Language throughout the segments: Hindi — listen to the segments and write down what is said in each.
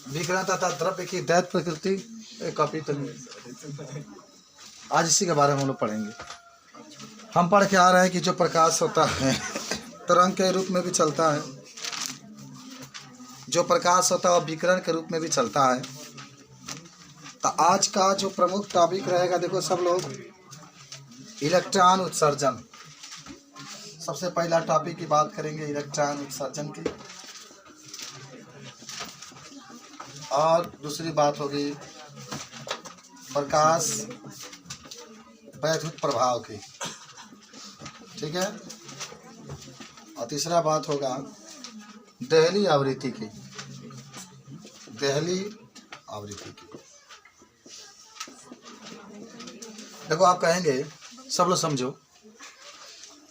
विकिरण तथा द्रव्य की दैत प्रकृति। एक कॉपी तो आज इसी के बारे में हम लोग पढ़ेंगे। हम पढ़ के आ रहे हैं कि जो प्रकाश होता है तरंग के रूप में भी चलता है, जो प्रकाश होता है वो विकिरण के रूप में भी चलता है। तो आज का जो प्रमुख टॉपिक रहेगा, देखो सब लोग, इलेक्ट्रॉन उत्सर्जन। सबसे पहला टॉपिक की बात करेंगे इलेक्ट्रॉन उत्सर्जन की, और दूसरी बात होगी प्रकाश वैद्युत प्रभाव की, ठीक है। और तीसरा बात होगा देहली आवृत्ति की, देहली आवृत्ति की। देखो आप कहेंगे, सब लोग समझो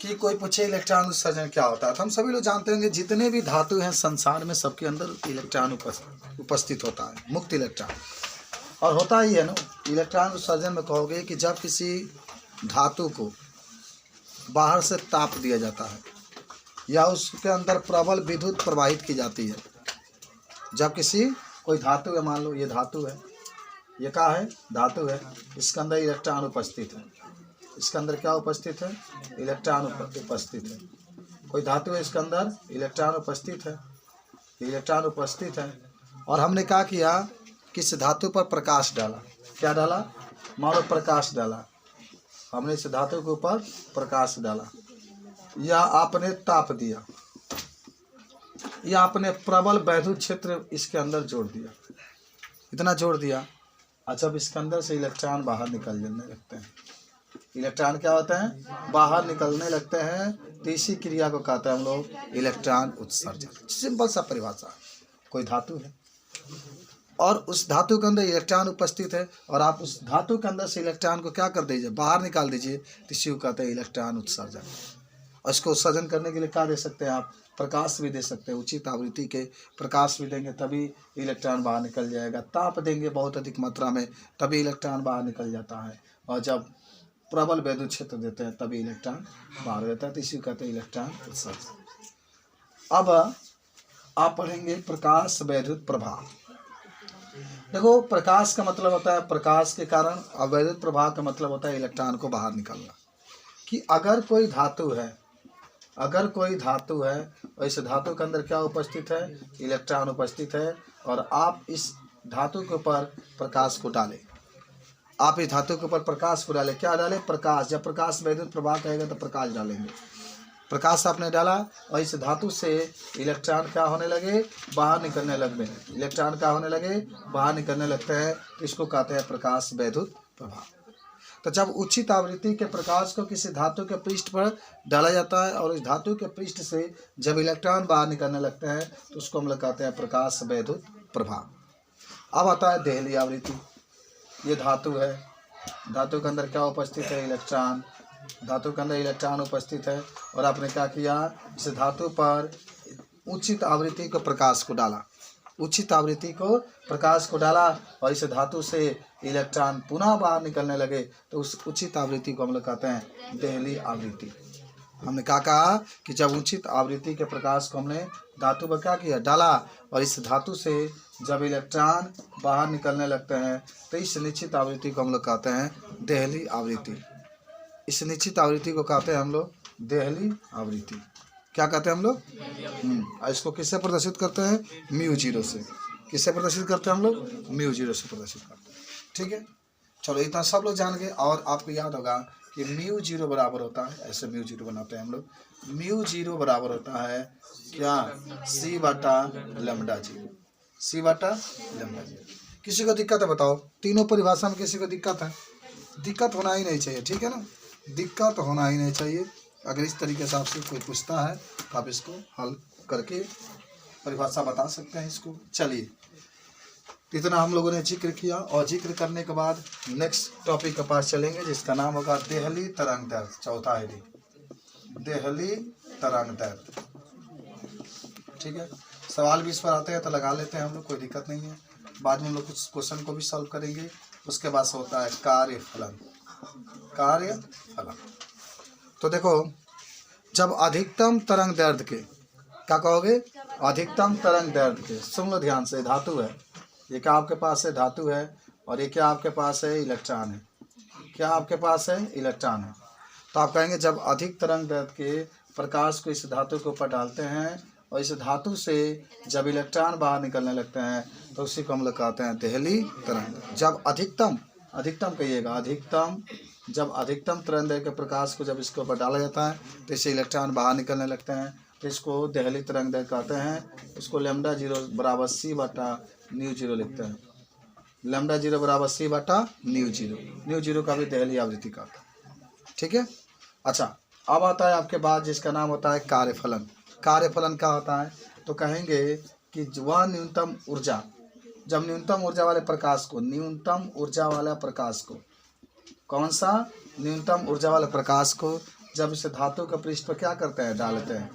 कि कोई पूछे इलेक्ट्रॉन उत्सर्जन क्या होता है, तो हम सभी लोग जानते होंगे जितने भी धातु हैं संसार में सबके अंदर इलेक्ट्रॉन उपस्थित होता है, मुक्त इलेक्ट्रॉन। और होता ही है ना, इलेक्ट्रॉन उत्सर्जन में कहोगे कि जब किसी धातु को बाहर से ताप दिया जाता है या उसके अंदर प्रबल विद्युत प्रवाहित की जाती है। जब किसी कोई धातु है, मान लो ये धातु है, ये क्या है, धातु है, इसके अंदर इलेक्ट्रॉन उपस्थित है। इसके अंदर क्या उपस्थित है, इलेक्ट्रॉन उपस्थित है। कोई धातु है, इसके अंदर इलेक्ट्रॉन उपस्थित है, इलेक्ट्रॉन उपस्थित है। और हमने क्या किया, किस धातु पर प्रकाश डाला, क्या डाला, मानो प्रकाश डाला, हमने इस धातु के ऊपर प्रकाश डाला, या आपने ताप दिया, या आपने प्रबल वैद्युत क्षेत्र इसके अंदर जोड़ दिया, इतना जोड़ दिया। अच्छा, अब इसके अंदर से इलेक्ट्रॉन बाहर निकलने लगते हैं। इलेक्ट्रॉन क्या होते हैं, बाहर निकलने लगते हैं। तो इसी क्रिया को कहते हैं हम लोग इलेक्ट्रॉन उत्सर्जन। सिंपल सा परिभाषा, कोई धातु है और उस धातु के अंदर इलेक्ट्रॉन उपस्थित है, और आप उस धातु के अंदर से इलेक्ट्रॉन को क्या कर दीजिए, बाहर निकाल दीजिए, तो इसी को कहते हैं इलेक्ट्रॉन उत्सर्जन। और इसको उत्सर्जन करने के लिए क्या दे सकते हैं आप, प्रकाश भी दे सकते हैं, उचित आवृत्ति के प्रकाश भी देंगे तभी इलेक्ट्रॉन बाहर निकल जाएगा। ताप देंगे बहुत अधिक मात्रा में तभी इलेक्ट्रॉन बाहर निकल जाता है, और जब प्रबल वैद्युत क्षेत्र देते हैं तभी इलेक्ट्रॉन बाहर रहता है। तो इसी को कहते हैं इलेक्ट्रॉन उत्सर्जन। अब आप पढ़ेंगे प्रकाश वैद्युत प्रभाव। देखो, प्रकाश का मतलब होता है प्रकाश के कारण, और वैद्युत प्रभाव का मतलब होता है इलेक्ट्रॉन को बाहर निकलना। कि अगर कोई धातु है, अगर कोई धातु है और इस धातु के अंदर क्या उपस्थित है, इलेक्ट्रॉन उपस्थित है, और आप इस धातु के ऊपर प्रकाश को डालें, आप इस धातु के ऊपर प्रकाश को डालें, क्या डालें, प्रकाश। जब प्रकाश वैद्युत प्रभाव कहेगा तो प्रकाश डालेंगे, प्रकाश आपने डाला, और इस धातु से इलेक्ट्रॉन क्या होने लगे, बाहर निकलने लगे, इलेक्ट्रॉन क्या होने लगे, बाहर निकलने लगते हैं। इसको कहते हैं प्रकाश वैद्युत प्रभाव। तो जब उचित आवृत्ति के प्रकाश को किसी धातु के पृष्ठ पर डाला जाता है और इस धातु के पृष्ठ से जब इलेक्ट्रॉन बाहर निकलने लगते हैं तो उसको हम लोग कहते हैं प्रकाश वैद्युत प्रभाव। अब आता है देहली आवृत्ति। ये धातु है, धातु के अंदर क्या उपस्थित है, इलेक्ट्रॉन, धातु के अंदर इलेक्ट्रॉन उपस्थित है, और आपने क्या किया, इस धातु पर उचित आवृत्ति को प्रकाश को डाला, उचित आवृत्ति को प्रकाश को डाला, और इस धातु से इलेक्ट्रॉन पुनः बाहर निकलने लगे, तो उस उचित आवृत्ति को हम लोग कहते हैं देहली आवृत्ति। हमने क्या कहा कि जब उचित आवृत्ति के प्रकाश को हमने धातु पर क्या किया, डाला, और इस धातु से जब इलेक्ट्रॉन बाहर निकलने लगते हैं तो इस निश्चित आवृत्ति को हम लोग कहते हैं देहली आवृत्ति। इस निश्चित आवृत्ति को कहते हैं हम लोग देहली आवृत्ति। क्या कहते हैं हम लोग, इसको किससे प्रदर्शित करते हैं, μ0 से। किससे प्रदर्शित करते हैं हम लोग, μ0 से प्रदर्शित करते हैं, ठीक है। चलो इतना सब लोग जान गए। और आपको याद होगा कि μ0 बराबर होता है, ऐसे μ0 बनाते हैं हम लोग, μ0 बराबर होता है क्या, c/λ0, c/λ0। किसी को दिक्कत है बताओ, तीनों परिभाषा में किसी को दिक्कत है, दिक्कत होना ही नहीं चाहिए, ठीक है ना, दिक्कत होना ही नहीं चाहिए। अगर इस तरीके से आपसे कोई पूछता है तो आप इसको हल करके परिभाषा बता सकते हैं इसको। चलिए, इतना हम लोगों ने जिक्र किया, और जिक्र करने के बाद नेक्स्ट टॉपिक के पास चलेंगे जिसका नाम होगा देहली तरंग दैर्ध्य। चौथा है देहली तरंग दैर्ध्य, ठीक है। सवाल भी इस पर आते हैं तो लगा लेते हैं हम लोग, कोई दिक्कत नहीं है। बाद में हम लोग कुछ क्वेश्चन को भी सॉल्व करेंगे। उसके बाद से होता है कार्यफलन, कार्यफलन। तो देखो, जब अधिकतम तरंग दैर्ध्य के, क्या कहोगे, अधिकतम तरंग दैर्ध्य के, सुन लो ध्यान से, धातु है ये, क्या आपके पास है, धातु है, और ये क्या आपके पास है, इलेक्ट्रॉन है, क्या आपके पास है, इलेक्ट्रॉन है। तो आप कहेंगे जब अधिक तरंग दैर्ध्य के प्रकाश को इस धातु के ऊपर डालते हैं और इस धातु से जब इलेक्ट्रॉन बाहर निकलने लगते हैं तो उसी को हम लोग कहते हैं देहली तरंग। जब अधिकतम, अधिकतम कहिएगा, अधिकतम, जब अधिकतम तरंग दैर्ध्य के प्रकाश को जब इसके ऊपर डाला जाता है तो इससे इलेक्ट्रॉन बाहर निकलने लगते हैं, तो इसको देहली तरंग दैर्ध्य कहते हैं। उसको लैम्डा 0 बराबर c/μ0 लिखते हैं, लैम्डा 0 बराबर c/μ0, μ0 का भी देहली आवृत्ति कहते हैं, ठीक है। अच्छा, अब आता है आपके बाद जिसका नाम होता है कार्यफलन। कार्यफलन क्या होता है, तो कहेंगे कि वह न्यूनतम ऊर्जा, जब न्यूनतम ऊर्जा वाले प्रकाश को, न्यूनतम ऊर्जा वाला प्रकाश को, कौन सा, न्यूनतम ऊर्जा वाले प्रकाश को जब इस धातु के पृष्ठ पर क्या करते हैं, डालते हैं,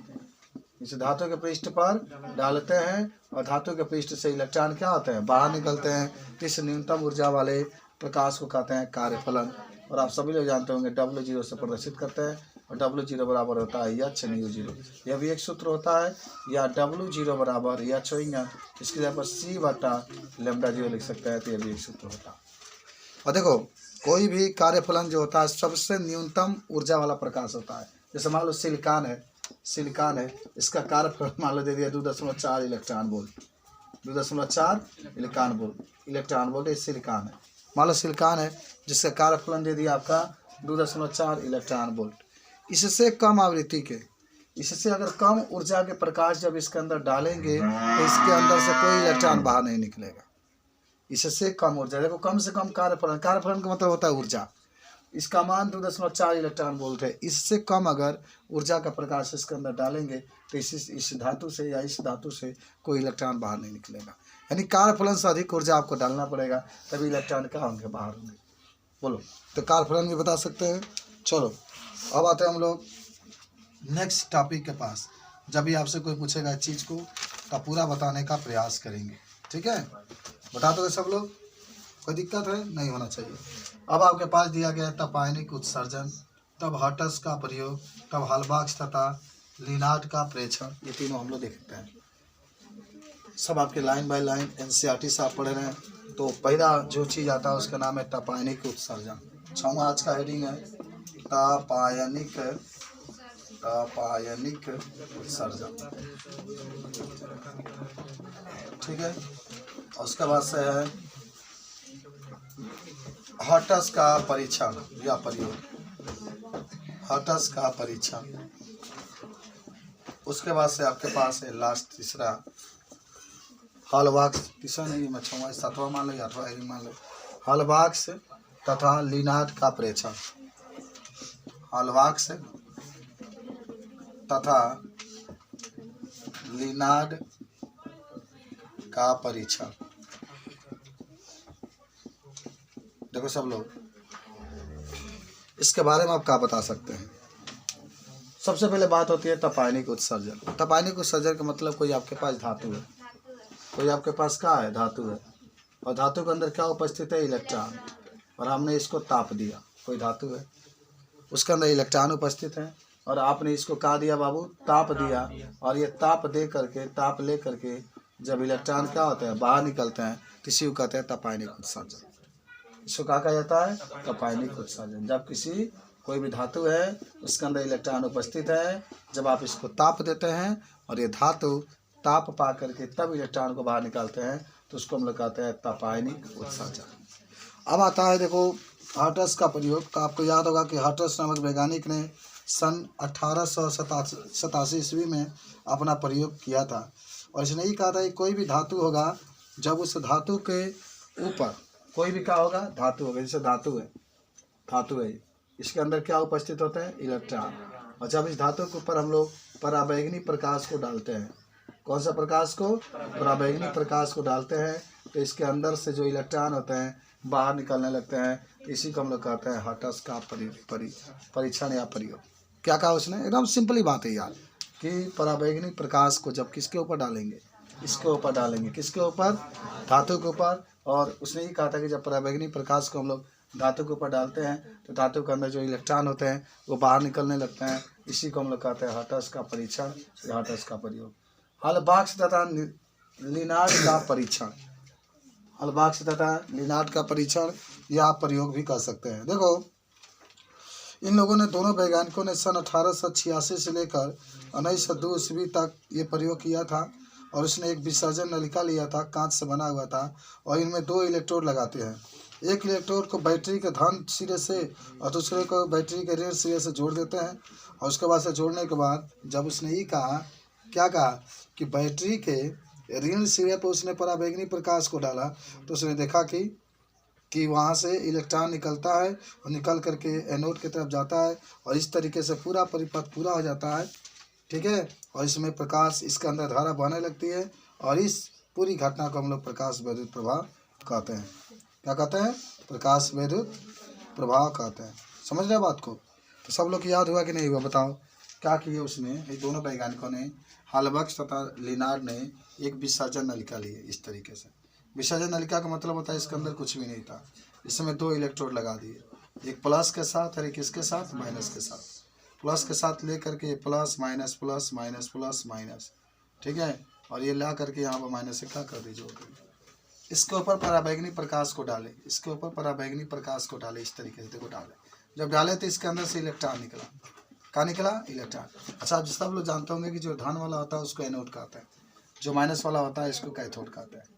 इस धातु के पृष्ठ पर डालते हैं और धातु के पृष्ठ से इलेक्ट्रॉन क्या होते हैं, बाहर निकलते हैं, तो इस न्यूनतम ऊर्जा वाले प्रकाश को कहते हैं कार्यफलन। और आप सभी लोग जानते होंगे W0 से प्रदर्शित करते हैं, और W0 बराबर होता है h/μ0, यह भी एक सूत्र होता है, या W0 बराबर h होगा, इसकी जगह पर c/λ0 लिख सकते हैं, तो यह भी एक सूत्र होता है। और देखो कोई भी कार्यफलन जो होता है सबसे न्यूनतम ऊर्जा वाला प्रकाश होता है। जैसे मान लो सिलिकॉन है, सिलिकॉन है, इसका कार्यफलन मान लो दे दिया 2.4 इलेक्ट्रॉन वोल्ट, 2.4 इलेक्ट्रॉन वोल्ट, ये सिलिकॉन है, मान लो सिलिकॉन है जिसका कार्यफलन दे दिया आपका 2.4 इलेक्ट्रॉन वोल्ट। इससे कम आवृत्ति के, इससे अगर कम ऊर्जा के प्रकाश जब इसके अंदर डालेंगे तो इसके अंदर से कोई इलेक्ट्रॉन बाहर नहीं निकलेगा। इससे कम ऊर्जा, देखो कम से कम कार्यफलन, कार्यफलन का मतलब होता है ऊर्जा, इसका मान 2.4 इलेक्ट्रॉन वोल्ट है। इससे कम अगर ऊर्जा का प्रकाश इसके अंदर डालेंगे तो इस धातु से या इस धातु से कोई इलेक्ट्रॉन बाहर नहीं निकलेगा। यानी कार्यफलन से अधिक ऊर्जा आपको डालना पड़ेगा, तभी इलेक्ट्रॉन क्या होंगे, बाहर होंगे। बोलो, तो कार्यफलन भी बता सकते हैं। चलो अब आते हैं हम लोग नेक्स्ट टॉपिक के पास। जब भी आपसे कोई पूछेगा इस चीज़ को तो पूरा बताने का प्रयास करेंगे, ठीक है। बता दोगे सब लोग, कोई दिक्कत है, नहीं होना चाहिए। अब आपके पास दिया गया है तपायनिक उत्सर्जन, तब हर्ट्ज का प्रयोग, तब हॉलबॉक्स तथा लिनार्ड का प्रेक्षण, ये तीनों हम लोग देखते हैं। सब आपके लाइन बाय लाइन NCERT से आप पढ़ रहे हैं। तो पहला जो चीज़ आता है उसका नाम है तपायनिक उत्सर्जन। 6वां आज का हेडिंग है तपायनिक उत्सर्जन, ठीक है। उसके बाद से है हर्ट्ज का परीक्षण या प्रयोग, हर्ट्ज का परीक्षण। उसके बाद से आपके पास है लास्ट तीसरा हॉलबॉक्स, तीसरा नहीं मैं 6वां 7वां मान लो या 8वां हेडिंग मान लो, हॉलबॉक्स तथा लिनार्ड का प्रेक्षण, हॉलबॉक्स तथा लिनार्ड का परीक्षण। देखो सब लोग इसके बारे में आप क्या बता सकते हैं। सबसे पहले बात होती है तपायनिक उत्सर्जन। तपायनिक उत्सर्जन का मतलब कोई आपके पास धातु है, कोई आपके पास क्या है, धातु है, और धातु के अंदर क्या उपस्थित है, इलेक्ट्रॉन, और हमने इसको ताप दिया, कोई धातु है उसके अंदर इलेक्ट्रॉन उपस्थित है, और आपने इसको क्या दिया बाबू, ताप दिया, और ये ताप दे करके, ताप ले करके जब इलेक्ट्रॉन क्या होते हैं, बाहर निकलते हैं, तो इसी को कहते हैं तपायनिक उत्सर्जन। इसको क्या कहा जाता है, तपायनिक उत्सर्जन। जब किसी कोई भी धातु है उसके अंदर इलेक्ट्रॉन उपस्थित है, जब आप इसको ताप देते हैं और ये धातु ताप पा करके तब इलेक्ट्रॉन को बाहर निकालते हैं, तो उसको हम लोग कहते हैं तपायनिक उत्सर्जन। अब आता है देखो हर्ट्ज का प्रयोग। तो आपको याद होगा कि हर्ट्ज नामक वैज्ञानिक ने सन 1887 ईस्वी में अपना प्रयोग किया था, और इसने ये कहा था कि कोई भी धातु होगा, जब उस धातु के ऊपर कोई भी क्या होगा, धातु होगा, जैसे धातु है, इसके अंदर क्या उपस्थित होता है, इलेक्ट्रॉन, और जब इस धातु के ऊपर हम लोग पराबैंगनी प्रकाश को डालते हैं, कौन सा प्रकाश को, पराबैंगनी प्रकाश को डालते हैं, तो इसके अंदर से जो इलेक्ट्रॉन होते हैं बाहर निकलने लगते हैं। इसी को हम लोग कहते हैं हर्ट्ज का परीक्षण या प्रयोग। क्या कहा उसने, एकदम सिंपल ही बात है यार, कि पराबैंगनी प्रकाश को जब किसके ऊपर डालेंगे, इसके ऊपर डालेंगे, किसके ऊपर, धातु के ऊपर। और उसने ये कहा था कि जब पराबैंगनी प्रकाश को हम लोग धातु के ऊपर डालते हैं तो धातु के अंदर जो इलेक्ट्रॉन होते हैं वो बाहर निकलने लगते हैं। इसी को हम लोग कहते हैं हर्ट्ज का परीक्षण या हर्ट्ज का प्रयोग। हलबॉक्स तथा लिनार्ड का परीक्षण, हलबॉक्स तथा लिनार्ड का परीक्षण या आप प्रयोग भी कर सकते हैं। देखो इन लोगों ने, दोनों वैज्ञानिकों ने सन 1886 से लेकर 1902 ईस्वी तक ये प्रयोग किया था। और उसने एक विसर्जन नलिका लिया था, कांच से बना हुआ था, और इनमें 2 इलेक्ट्रोड लगाते हैं। एक इलेक्ट्रोड को बैटरी के धन सिरे से और दूसरे को बैटरी के ऋण सिरे से जोड़ देते हैं। और उसके बाद से जोड़ने के बाद जब उसने ये कहा, क्या कहा कि बैटरी के ऋण सिरे पर उसने पराबैंगनी प्रकाश को डाला, तो उसने देखा कि वहाँ से इलेक्ट्रॉन निकलता है और निकल करके एनोड की तरफ जाता है, और इस तरीके से पूरा परिपथ पूरा हो जाता है। ठीक है, और इसमें प्रकाश, इसके अंदर धारा बहने लगती है, और इस पूरी घटना को हम लोग प्रकाश वैद्युत प्रभाव कहते हैं। क्या कहते हैं? प्रकाश वैद्युत प्रभाव कहते हैं। समझ रहे बात को? तो सब लोग याद हुआ कि नहीं हुआ? बताओ क्या किए उसने, ये दोनों वैज्ञानिकों ने, हलबॉक्स तथा लिनार्ड ने एक विसर्जन नलिका ली इस तरीके से। विसर्जन नलिका का मतलब होता है इसके अंदर कुछ भी नहीं था, इसमें 2 इलेक्ट्रोड लगा दिए, एक प्लस के साथ और एक इसके साथ माइनस के साथ। प्लस के साथ ले करके plus minus plus minus plus minus, ठीक है, और ये ला करके यहाँ पर माइनस से क्या कर दीजिए, इसके ऊपर पराबैंगनी प्रकाश को डाले, इसके ऊपर पराबैंगनी प्रकाश को डाले इस तरीके से। देखो डाले, जब डाले तो इसके अंदर से इलेक्ट्रॉन निकला। क्या निकला? इलेक्ट्रॉन। अच्छा, आप सब लोग जानते होंगे कि जो धन वाला होता है उसको एनोड कहते हैं, जो माइनस वाला होता है इसको कैथोड कहते हैं।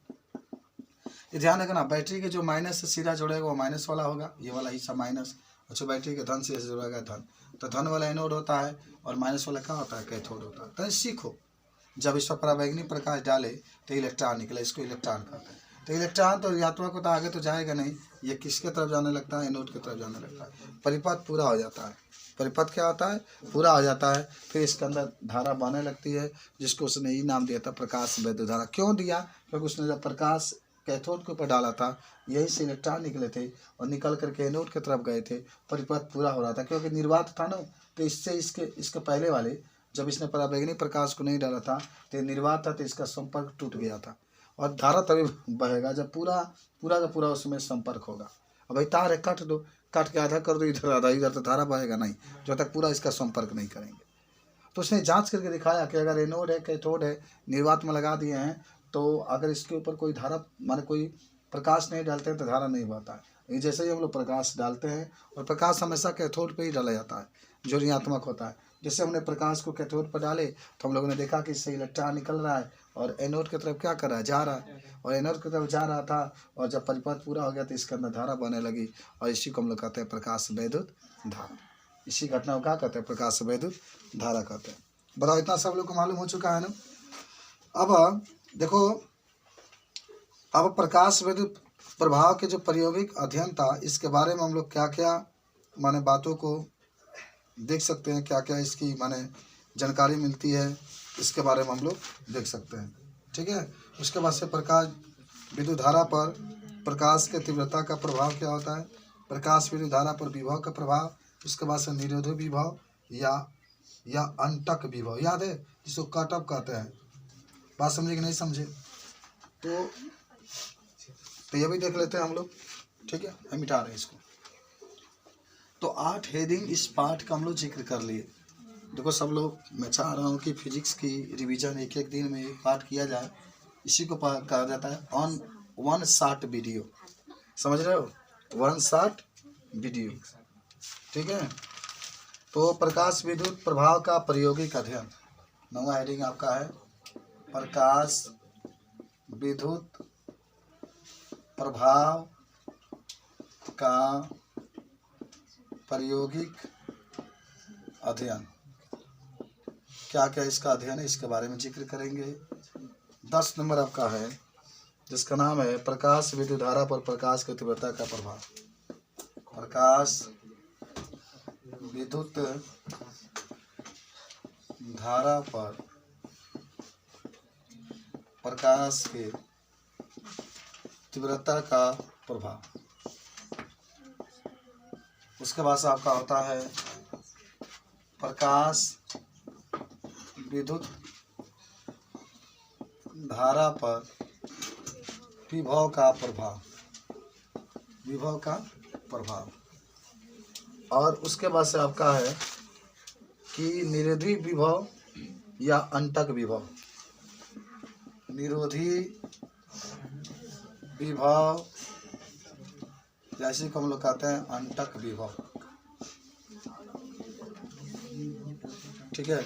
ये ध्यान रखना, बैटरी के जो माइनस से सीधा जुड़ेगा वो माइनस वाला होगा, ये वाला हिस्सा माइनस, और जो बैटरी के धन से जुड़ेगा धन, तो धन वाला एनोड होता है और माइनस वाला क्या होता है? कैथोड होता है। तो सीखो, जब इस पर पराबैंगनी प्रकाश डाले तो इलेक्ट्रॉन निकला, इसको इलेक्ट्रॉन कहते हैं। तो इलेक्ट्रॉन तो ऋणात्मक होता है, आगे तो जाएगा नहीं, ये किसके तरफ जाने लगता है? एनोड की तरफ जाने लगता है। परिपथ पूरा हो जाता है। परिपथ क्या होता है? पूरा हो जाता है। फिर इसके अंदर धारा बहने लगती है, जिसको उसने ये नाम दिया था प्रकाश वैद्युत धारा। क्यों दिया? क्योंकि उसने जब प्रकाश कैथोड के ऊपर डाला था, यही से इलेक्ट्रॉन निकले थे और निकल करके एनोड की तरफ गए थे। परिपथ पूरा हो रहा था, क्योंकि निर्वात था ना, तो इससे इसके पहले वाले, जब इसने पराबैंगनी प्रकाश को नहीं डाला था तो निर्वात था, तो इसका संपर्क टूट गया था। और धारा तभी बहेगा जब पूरा का पूरा उसमें संपर्क होगा। अब भाई तार है, काट दो, काट के आधा कर दो इधर आधा इधर, तो धारा बहेगा नहीं जब तक पूरा इसका संपर्क नहीं करेंगे। तो उसने जांच करके दिखाया कि अगर एनोड है, कैथोड है, निर्वात में लगा दिए हैं, तो अगर इसके ऊपर कोई धारा माने कोई प्रकाश नहीं डालते हैं तो धारा नहीं बहता है। ये जैसे ही हम लोग प्रकाश डालते हैं, और प्रकाश हमेशा कैथोड पे ही डाला जाता है जो ऋणात्मक होता है। जैसे हमने प्रकाश को कैथोड पर डाले तो हम लोगों ने देखा कि इससे इलेक्ट्रॉन निकल रहा है और एनोड की तरफ क्या कर रहा है? जा रहा है। और एनोड की तरफ जा रहा था, और जब परिपथ पूरा हो गया तो इसके अंदर धारा बहने लगी, और इसी को हम लोग कहते हैं प्रकाश वैद्युत धारा। इसी घटना को क्या कहते हैं? प्रकाश वैद्युत धारा कहते हैं। बताओ, इतना सब लोग को मालूम हो चुका है ना? अब देखो, अब प्रकाश वैद्युत प्रभाव के जो प्रायोगिक अध्ययन था, इसके बारे में हम लोग क्या क्या माने बातों को देख सकते हैं, क्या क्या इसकी माने जानकारी मिलती है, इसके बारे में हम लोग देख सकते हैं। ठीक है, उसके बाद से प्रकाश विद्युत धारा पर प्रकाश के तीव्रता का प्रभाव क्या होता है, प्रकाश विद्युत धारा पर विभव का प्रभाव, उसके बाद से निरोधी विभव या अंतक विभव, याद है जिसको कट ऑफ कहते हैं। बात समझे कि नहीं समझे? तो ये भी देख लेते हैं हम लोग। ठीक है, हम मिटा रहे हैं इसको। तो 8 हेडिंग इस पाठ का हम लोग जिक्र कर लिए। देखो सब लोग, मैं चाह रहा हूँ कि फिजिक्स की रिवीजन एक एक दिन में एक पाठ किया जाए। इसी को कहा जाता है ऑन वन शॉट वीडियो। समझ रहे हो? One shot video. ठीक है, तो प्रकाश विद्युत प्रभाव का प्रायोगिक अध्ययन, 9वां हेडिंग आपका है प्रकाश विद्युत प्रभाव का प्रायोगिक अध्ययन। क्या क्या इसका अध्ययन है, इसके बारे में जिक्र करेंगे। 10 नंबर आपका है, जिसका नाम है प्रकाश विद्युत धारा पर प्रकाश की तीव्रता का प्रभाव। प्रकाश विद्युत धारा पर प्रकाश के तीव्रता का प्रभाव। उसके बाद से आपका होता है प्रकाश विद्युत धारा पर विभव का प्रभाव, विभव का प्रभाव। और उसके बाद से आपका है कि निरोधी विभव या अंतक विभव। निरोधी विभव, जैसे को हम लोग कहते हैं अंतक विभव। ठीक है।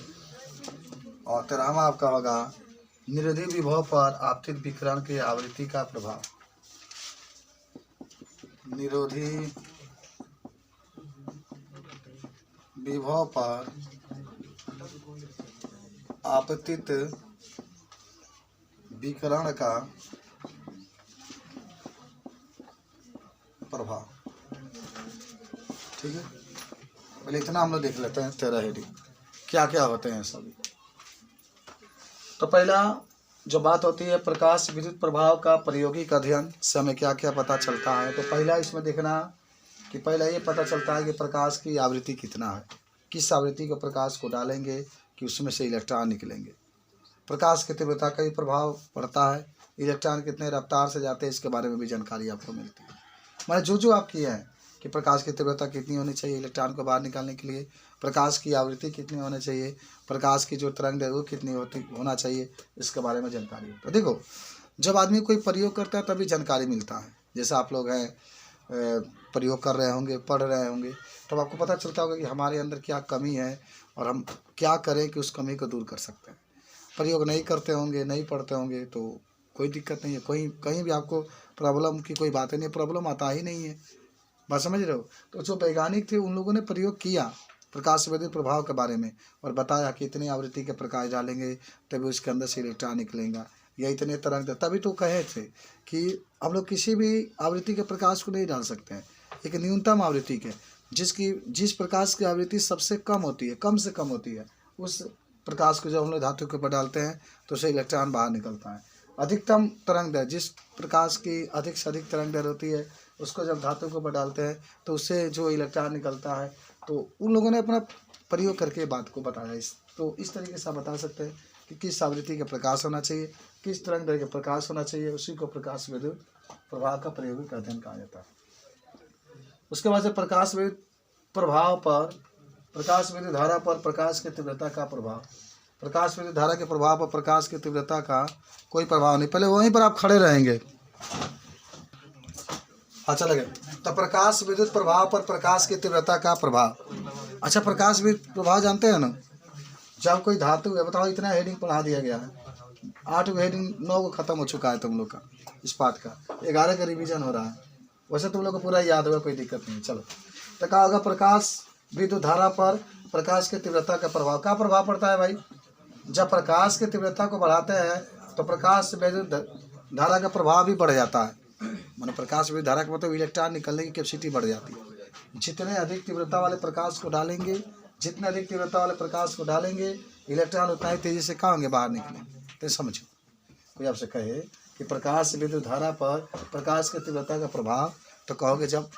और 13वां आपका होगा निरोधी विभव पर आपतित विकिरण की आवृत्ति का प्रभाव। निरोधी विभव पर आपतित विकिरण का प्रभाव। ठीक है। पहले इतना हम लोग देख लेते हैं 13 हेडिंग क्या क्या होते हैं सभी। तो पहला जो बात होती है प्रकाश विद्युत प्रभाव का प्रायोगिक अध्ययन से हमें क्या क्या पता चलता है। तो पहला इसमें देखना कि पहला ये पता चलता है कि प्रकाश की आवृत्ति कितना है, किस आवृत्ति के प्रकाश को डालेंगे कि उसमें से इलेक्ट्रॉन निकलेंगे। प्रकाश की तीव्रता का भी प्रभाव पड़ता है, इलेक्ट्रॉन कितने रफ्तार से जाते हैं इसके बारे में भी जानकारी आपको मिलती है। मैंने जो आप किए हैं कि प्रकाश की तीव्रता कितनी होनी चाहिए इलेक्ट्रॉन को बाहर निकालने के लिए, प्रकाश की आवृत्ति कितनी होनी चाहिए, प्रकाश की जो तरंग है वो कितनी होना चाहिए, इसके बारे में जानकारी है। तो देखो जब आदमी कोई प्रयोग करता है तभी जानकारी मिलता है। जैसे आप लोग हैं प्रयोग कर रहे होंगे, पढ़ रहे होंगे, तब आपको पता चलता होगा कि हमारे अंदर क्या कमी है और हम क्या करें कि उस कमी को दूर कर सकते हैं। प्रयोग नहीं करते होंगे, नहीं पढ़ते होंगे तो कोई दिक्कत नहीं है, कहीं भी आपको प्रॉब्लम की कोई बात नहीं, प्रॉब्लम आता ही नहीं है। बात समझ रहे हो। तो जो वैज्ञानिक थे उन लोगों ने प्रयोग किया प्रकाश विद्युत प्रभाव के बारे में और बताया कि इतनी आवृत्ति के प्रकाश डालेंगे तभी उसके अंदर से इलेक्ट्रॉन निकलेगा या इतने तरंग। तभी तो कहे थे कि हम लोग किसी भी आवृत्ति के प्रकाश को नहीं डाल सकते हैं, एक न्यूनतम आवृत्ति के जिस प्रकाश की आवृत्ति सबसे कम होती है, कम से कम होती है, उस प्रकाश को जब हम लोग धातु के ऊपर डालते हैं तो उससे इलेक्ट्रॉन बाहर निकलता है। अधिकतम तरंग दैर्घ्य, जिस प्रकाश की अधिक से अधिक तरंग दैर्घ्य होती है उसको जब धातु के ऊपर डालते हैं तो उससे जो इलेक्ट्रॉन निकलता है। तो उन लोगों ने अपना प्रयोग करके बात को बताया। इस तरीके से आप बता सकते हैं कि किस आवृत्ति का प्रकाश होना चाहिए, किस तरंग दैर्घ्य का प्रकाश होना चाहिए, उसी को प्रकाश विद्युत प्रभाव का प्रायोगिक अध्ययन कहा जाता है। उसके बाद से प्रकाश विद्युत प्रभाव पर, प्रकाश विद्युत धारा पर प्रकाश की तीव्रता का प्रभाव। प्रकाश विद्युत धारा के प्रभाव पर प्रकाश की तीव्रता का कोई प्रभाव नहीं। पहले वहीं पर आप खड़े रहेंगे। अच्छा लगे। तो प्रकाश विद्युत प्रभाव पर प्रकाश की तीव्रता का प्रभाव। अच्छा, प्रकाश विद्युत प्रभाव जानते हैं ना। जब कोई धातु है, बताओ इतना हेडिंग पढ़ा दिया गया है, 8 हेडिंग 9 को खत्म हो चुका है तुम लोग का इस पाठ का, 11 का रिवीजन हो रहा है। वैसे तुम लोग को पूरा याद होगा, कोई दिक्कत नहीं। चलो, तो कहा होगा प्रकाश विद्युत धारा पर प्रकाश की तीव्रता का प्रभाव। क्या प्रभाव पड़ता है भाई? जब प्रकाश की तीव्रता को बढ़ाते हैं तो प्रकाश विद्युत धारा का प्रभाव भी बढ़ जाता है। मानो प्रकाश विद्युत धारा का मतलब इलेक्ट्रॉन निकलने की कैपेसिटी बढ़ जाती है। जितने अधिक तीव्रता वाले प्रकाश को डालेंगे, जितने अधिक तीव्रता वाले प्रकाश को डालेंगे, इलेक्ट्रॉन उतना ही तेजी से कहाँ होंगे, बाहर निकलेंगे। तो समझो, कोई आपसे कहे कि प्रकाश विद्युत धारा पर प्रकाश की तीव्रता का प्रभाव, तो कहोगे जब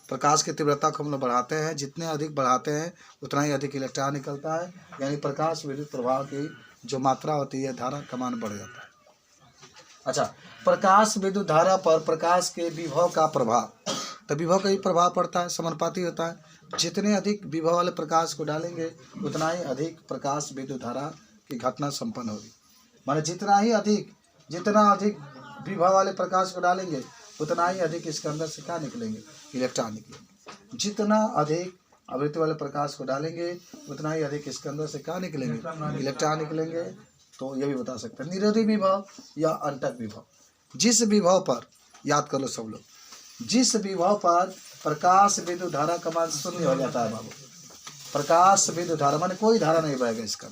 प्रकाश की तीव्रता को हम लोग बढ़ाते हैं, जितने अधिक बढ़ाते हैं उतना ही अधिक इलेक्ट्रॉन निकलता है। यानी प्रकाश विद्युत प्रभाव की जो मात्रा होती है, धारा का मान बढ़ जाता है। अच्छा, प्रकाश विद्युत धारा पर प्रकाश के विभव का प्रभाव। तो विभव का भी प्रभाव पड़ता है, समानुपाती होता है। जितने अधिक विभव वाले प्रकाश को डालेंगे उतना ही अधिक प्रकाश विद्युत धारा की घटना संपन्न होगी। माने जितना अधिक विभव वाले प्रकाश को डालेंगे उतना ही अधिक इसके अंदर से क्या निकलेंगे, इलेक्ट्रॉन निकलेंगे। जितना अधिक आवृत्ति वाले प्रकाश को डालेंगे उतना ही अधिक इसके अंदर से क्या निकलेंगे, इलेक्ट्रॉन निकलेंगे। तो ये भी बता सकते हैं निरोधी विभव या अंतक विभव। जिस विभव पर, याद कर लो सब लोग, जिस विभव पर प्रकाश विद्युत धारा का मान शून्य हो जाता है बाबू, प्रकाश विद्युत धारा माने कोई धारा नहीं बहेगा इसका।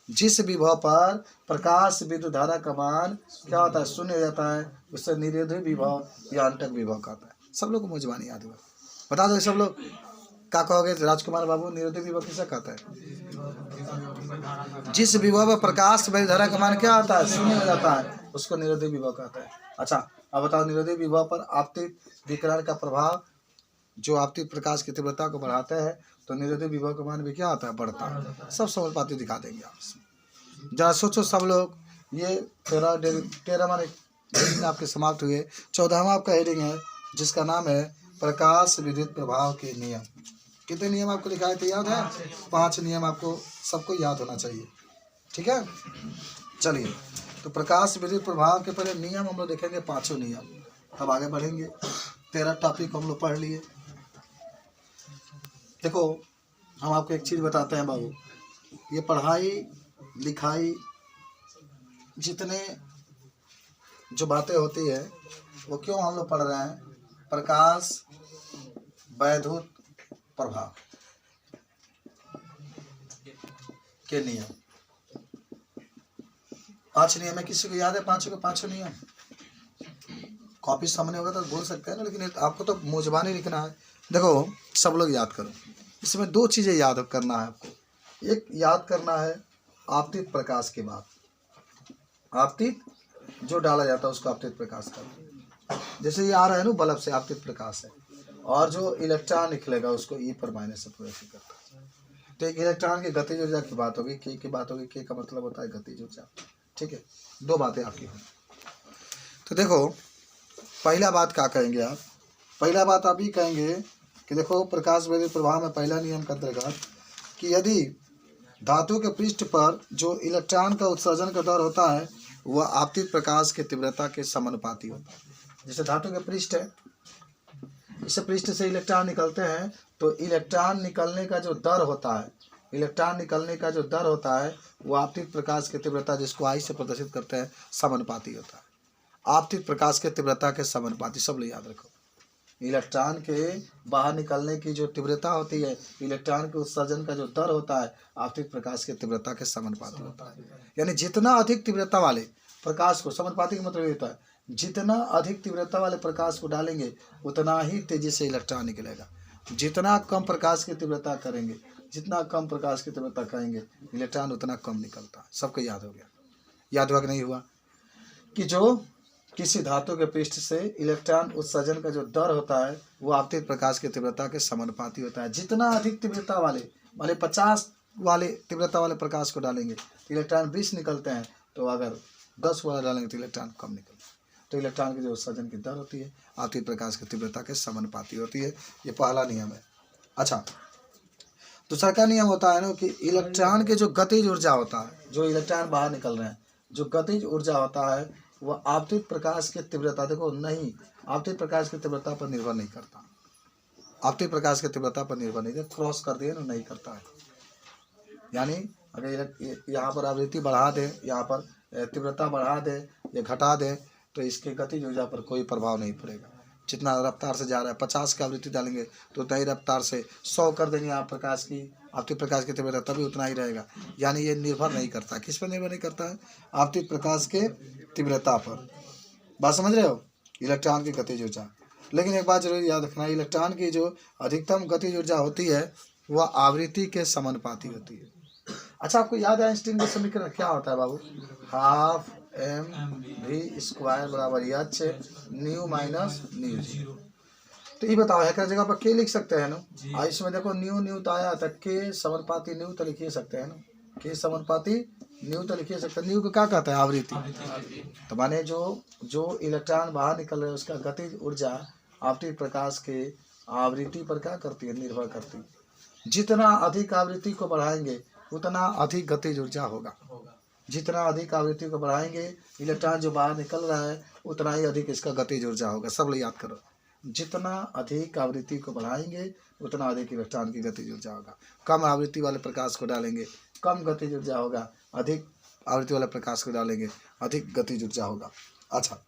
जिस विभव पर प्रकाश विद्युत धारा का मान क्या होता है, शून्य हो जाता है, उससे निरोधी विभव या अंतक विभव कहता है। सब लोग को मुझबानी याद हुआ, बता दो सब लोग क्या कहोगे राजकुमार बाबू, निरोधी विभव किसे कहता है? जिस विभव पर प्रकाश विद्युत धारा का मान क्या होता है, शून्य हो जाता है, उसको निरोधी विभव कहता है। अच्छा, अब बताओ निरोधी विभव पर आपतित विकिरण का प्रभाव, जो आपतित प्रकाश की तीव्रता को बढ़ाते हैं तो निरोधी विभव का मान भी क्या होता है, बढ़ता है। सब समानुपाती दिखा देंगे आप। जरा सोचो सब लोग, ये 13 माने हेडिंग आपके समाप्त हुए। 14वां आपका हेडिंग है जिसका नाम है प्रकाश विद्युत प्रभाव के नियम। कितने नियम आपको लिखाए थे, याद है? 5 नियम आपको सबको याद होना चाहिए। ठीक है। चलिए, तो प्रकाश विद्युत प्रभाव के पहले नियम हम लोग देखेंगे, 5 नियम, तब आगे बढ़ेंगे। 13 टॉपिक हम लोग पढ़ लिए। देखो, हम आपको एक चीज़ बताते हैं बाबू, ये पढ़ाई लिखाई जितने जो बातें होती है वो क्यों हम लोग पढ़ रहे हैं? प्रकाश वैद्युत प्रभाव के नियम, 5 नियम है। किसी को याद है 5 के 5 नियम? कॉपी सामने होगा तो बोल सकते हैं ना, लेकिन आपको तो मुजबानी लिखना है। देखो, सब लोग याद करो, इसमें 2 चीज़ें याद करना है आपको। एक याद करना है आपतित प्रकाश के बाद, आपतित जो डाला जाता है उसको आपतित प्रकाश करते हैं। जैसे ये आ रहा है ना बल्ब से, आपतित प्रकाश है, और जो इलेक्ट्रॉन निकलेगा उसको ई पर माइनस से प्रदर्शित करता है। तो एक इलेक्ट्रॉन की गतिज ऊर्जा की बात होगी, के की बात होगी। के का मतलब होता है गतिज ऊर्जा, ठीक है। 2 बातें आपकी होंगी। तो देखो, पहला बात क्या कहेंगे आप? पहला बात आप ये कहेंगे कि देखो, प्रकाश वैद्युत प्रभाव में पहला नियम के अंतर्गत कि यदि धातु के पृष्ठ पर जो इलेक्ट्रॉन का उत्सर्जन का दर होता है वह आपतित प्रकाश की तीव्रता के समानुपाती होता है। जैसे धातु के पृष्ठ है, इस पृष्ठ से इलेक्ट्रॉन निकलते हैं, तो इलेक्ट्रॉन निकलने का जो दर होता है, इलेक्ट्रॉन निकलने का जो दर होता है वो आपतित प्रकाश की तीव्रता, जिसको आई से प्रदर्शित करते हैं, समानुपाती होता है। आपतित प्रकाश के तीव्रता के समानुपाती, सब लोग याद रखो। इलेक्ट्रॉन के बाहर निकलने की जो तीव्रता होती है, इलेक्ट्रॉन के उत्सर्जन का जो दर होता है, आपतित प्रकाश की तीव्रता के समानुपाती होता है। यानी जितना अधिक तीव्रता वाले प्रकाश को, समानुपाती का मतलब ये होता है, जितना अधिक तीव्रता वाले प्रकाश को डालेंगे उतना ही तेजी से इलेक्ट्रॉन निकलेगा। जितना कम प्रकाश की तीव्रता करेंगे, जितना कम प्रकाश की तीव्रता करेंगे, इलेक्ट्रॉन उतना कम निकलता है। सबको याद हो गया? याद हुआ कि नहीं हुआ? कि जो किसी धातु के पृष्ठ से इलेक्ट्रॉन उत्सर्जन का जो दर होता है वो आपतित प्रकाश की तीव्रता के समानुपाती होता है। जितना अधिक तीव्रता वाले 50 वाले तीव्रता वाले प्रकाश को डालेंगे तो इलेक्ट्रॉन 20 निकलते हैं, तो अगर 10 वाला डालेंगे तो इलेक्ट्रॉन कम निकलते हैं। तो इलेक्ट्रॉन की जो उत्सर्जन की दर होती है आपतित प्रकाश की तीव्रता के समानुपाती होती है। ये पहला नियम है। अच्छा, दूसरा क्या नियम होता है ना कि इलेक्ट्रॉन के जो गतिज ऊर्जा होता है, जो इलेक्ट्रॉन बाहर निकल रहे हैं, जो गतिज ऊर्जा होता है वह आपतित प्रकाश की तीव्रता, देखो नहीं, आपतित प्रकाश की तीव्रता पर निर्भर नहीं करता। आपतित प्रकाश की तीव्रता पर निर्भर नहीं, क्रॉस कर दिए ना, नहीं करता है। यानी अगर यहाँ पर आवृत्ति बढ़ा दे, यहाँ पर तीव्रता बढ़ा दे या घटा दे, तो इसके गतिज ऊर्जा पर कोई प्रभाव नहीं पड़ेगा। जितना रफ्तार से जा रहा है, 50 की आवृत्ति डालेंगे तो उतना ही रफ्तार से 100 कर देंगे आप प्रकाश की, आपतित प्रकाश की तीव्रता तभी उतना ही रहेगा। यानी ये निर्भर नहीं करता। किस पर निर्भर नहीं करता है? आपतित प्रकाश के तीव्रता पर। बात समझ रहे हो? इलेक्ट्रॉन की गतिज ऊर्जा। लेकिन एक बात जरूर याद रखना, इलेक्ट्रॉन की जो अधिकतम गतिज ऊर्जा होती है वह आवृत्ति के समानुपाती होती है। अच्छा, आपको याद है आइंस्टीन का समीकरण क्या होता है बाबू? हाफ mv² बराबर h न्यू माइनस न्यू। तो ये बताओ, है क्या जगह पर के लिख सकते हैं ना? इसमें देखो न्यू तो आया था, के समानुपाती न्यू तो लिखिए सकते हैं ना, के समानुपाती न्यू तो लिखिए सकते हैं। न्यू को क्या कहते हैं? आवृत्ति। तो माने जो इलेक्ट्रॉन बाहर निकल रहे हैं उसका गतिज ऊर्जा आपतित प्रकाश के आवृत्ति पर क्या करती है? निर्भर करती है। जितना अधिक आवृत्ति को बढ़ाएंगे उतना अधिक गतिज ऊर्जा होगा। जितना अधिक आवृत्ति को बढ़ाएंगे, इलेक्ट्रॉन जो बाहर निकल रहा है उतना ही अधिक इसका गतिज ऊर्जा होगा। सब लोग याद करो, जितना अधिक आवृत्ति को बढ़ाएंगे उतना अधिक इलेक्ट्रॉन की गतिज ऊर्जा होगा। कम आवृत्ति वाले प्रकाश को डालेंगे, कम गतिज ऊर्जा होगा। अधिक आवृत्ति वाले प्रकाश को डालेंगे, अधिक गतिज ऊर्जा होगा। अच्छा,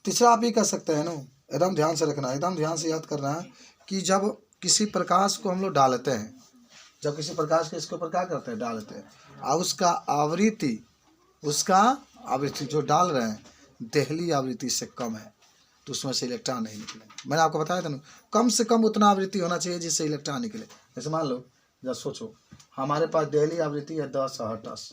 तीसरा आप ये कह सकते हैं ना, एकदम ध्यान से रखना, एकदम ध्यान से याद करना है कि जब किसी प्रकाश को हम लोग डालते हैं, जब किसी प्रकाश को इसके ऊपर क्या करते हैं? डालते हैं, और उसका आवृत्ति जो डाल रहे हैं देहली आवृत्ति से कम है तो उसमें से इलेक्ट्रॉन नहीं निकलेंगे। मैंने आपको बताया था ना, कम से कम उतना आवृत्ति होना चाहिए जिससे इलेक्ट्रॉन निकले। जैसे मान लो, जब सोचो हमारे पास देहली आवृत्ति है 10 हर्ट्ज।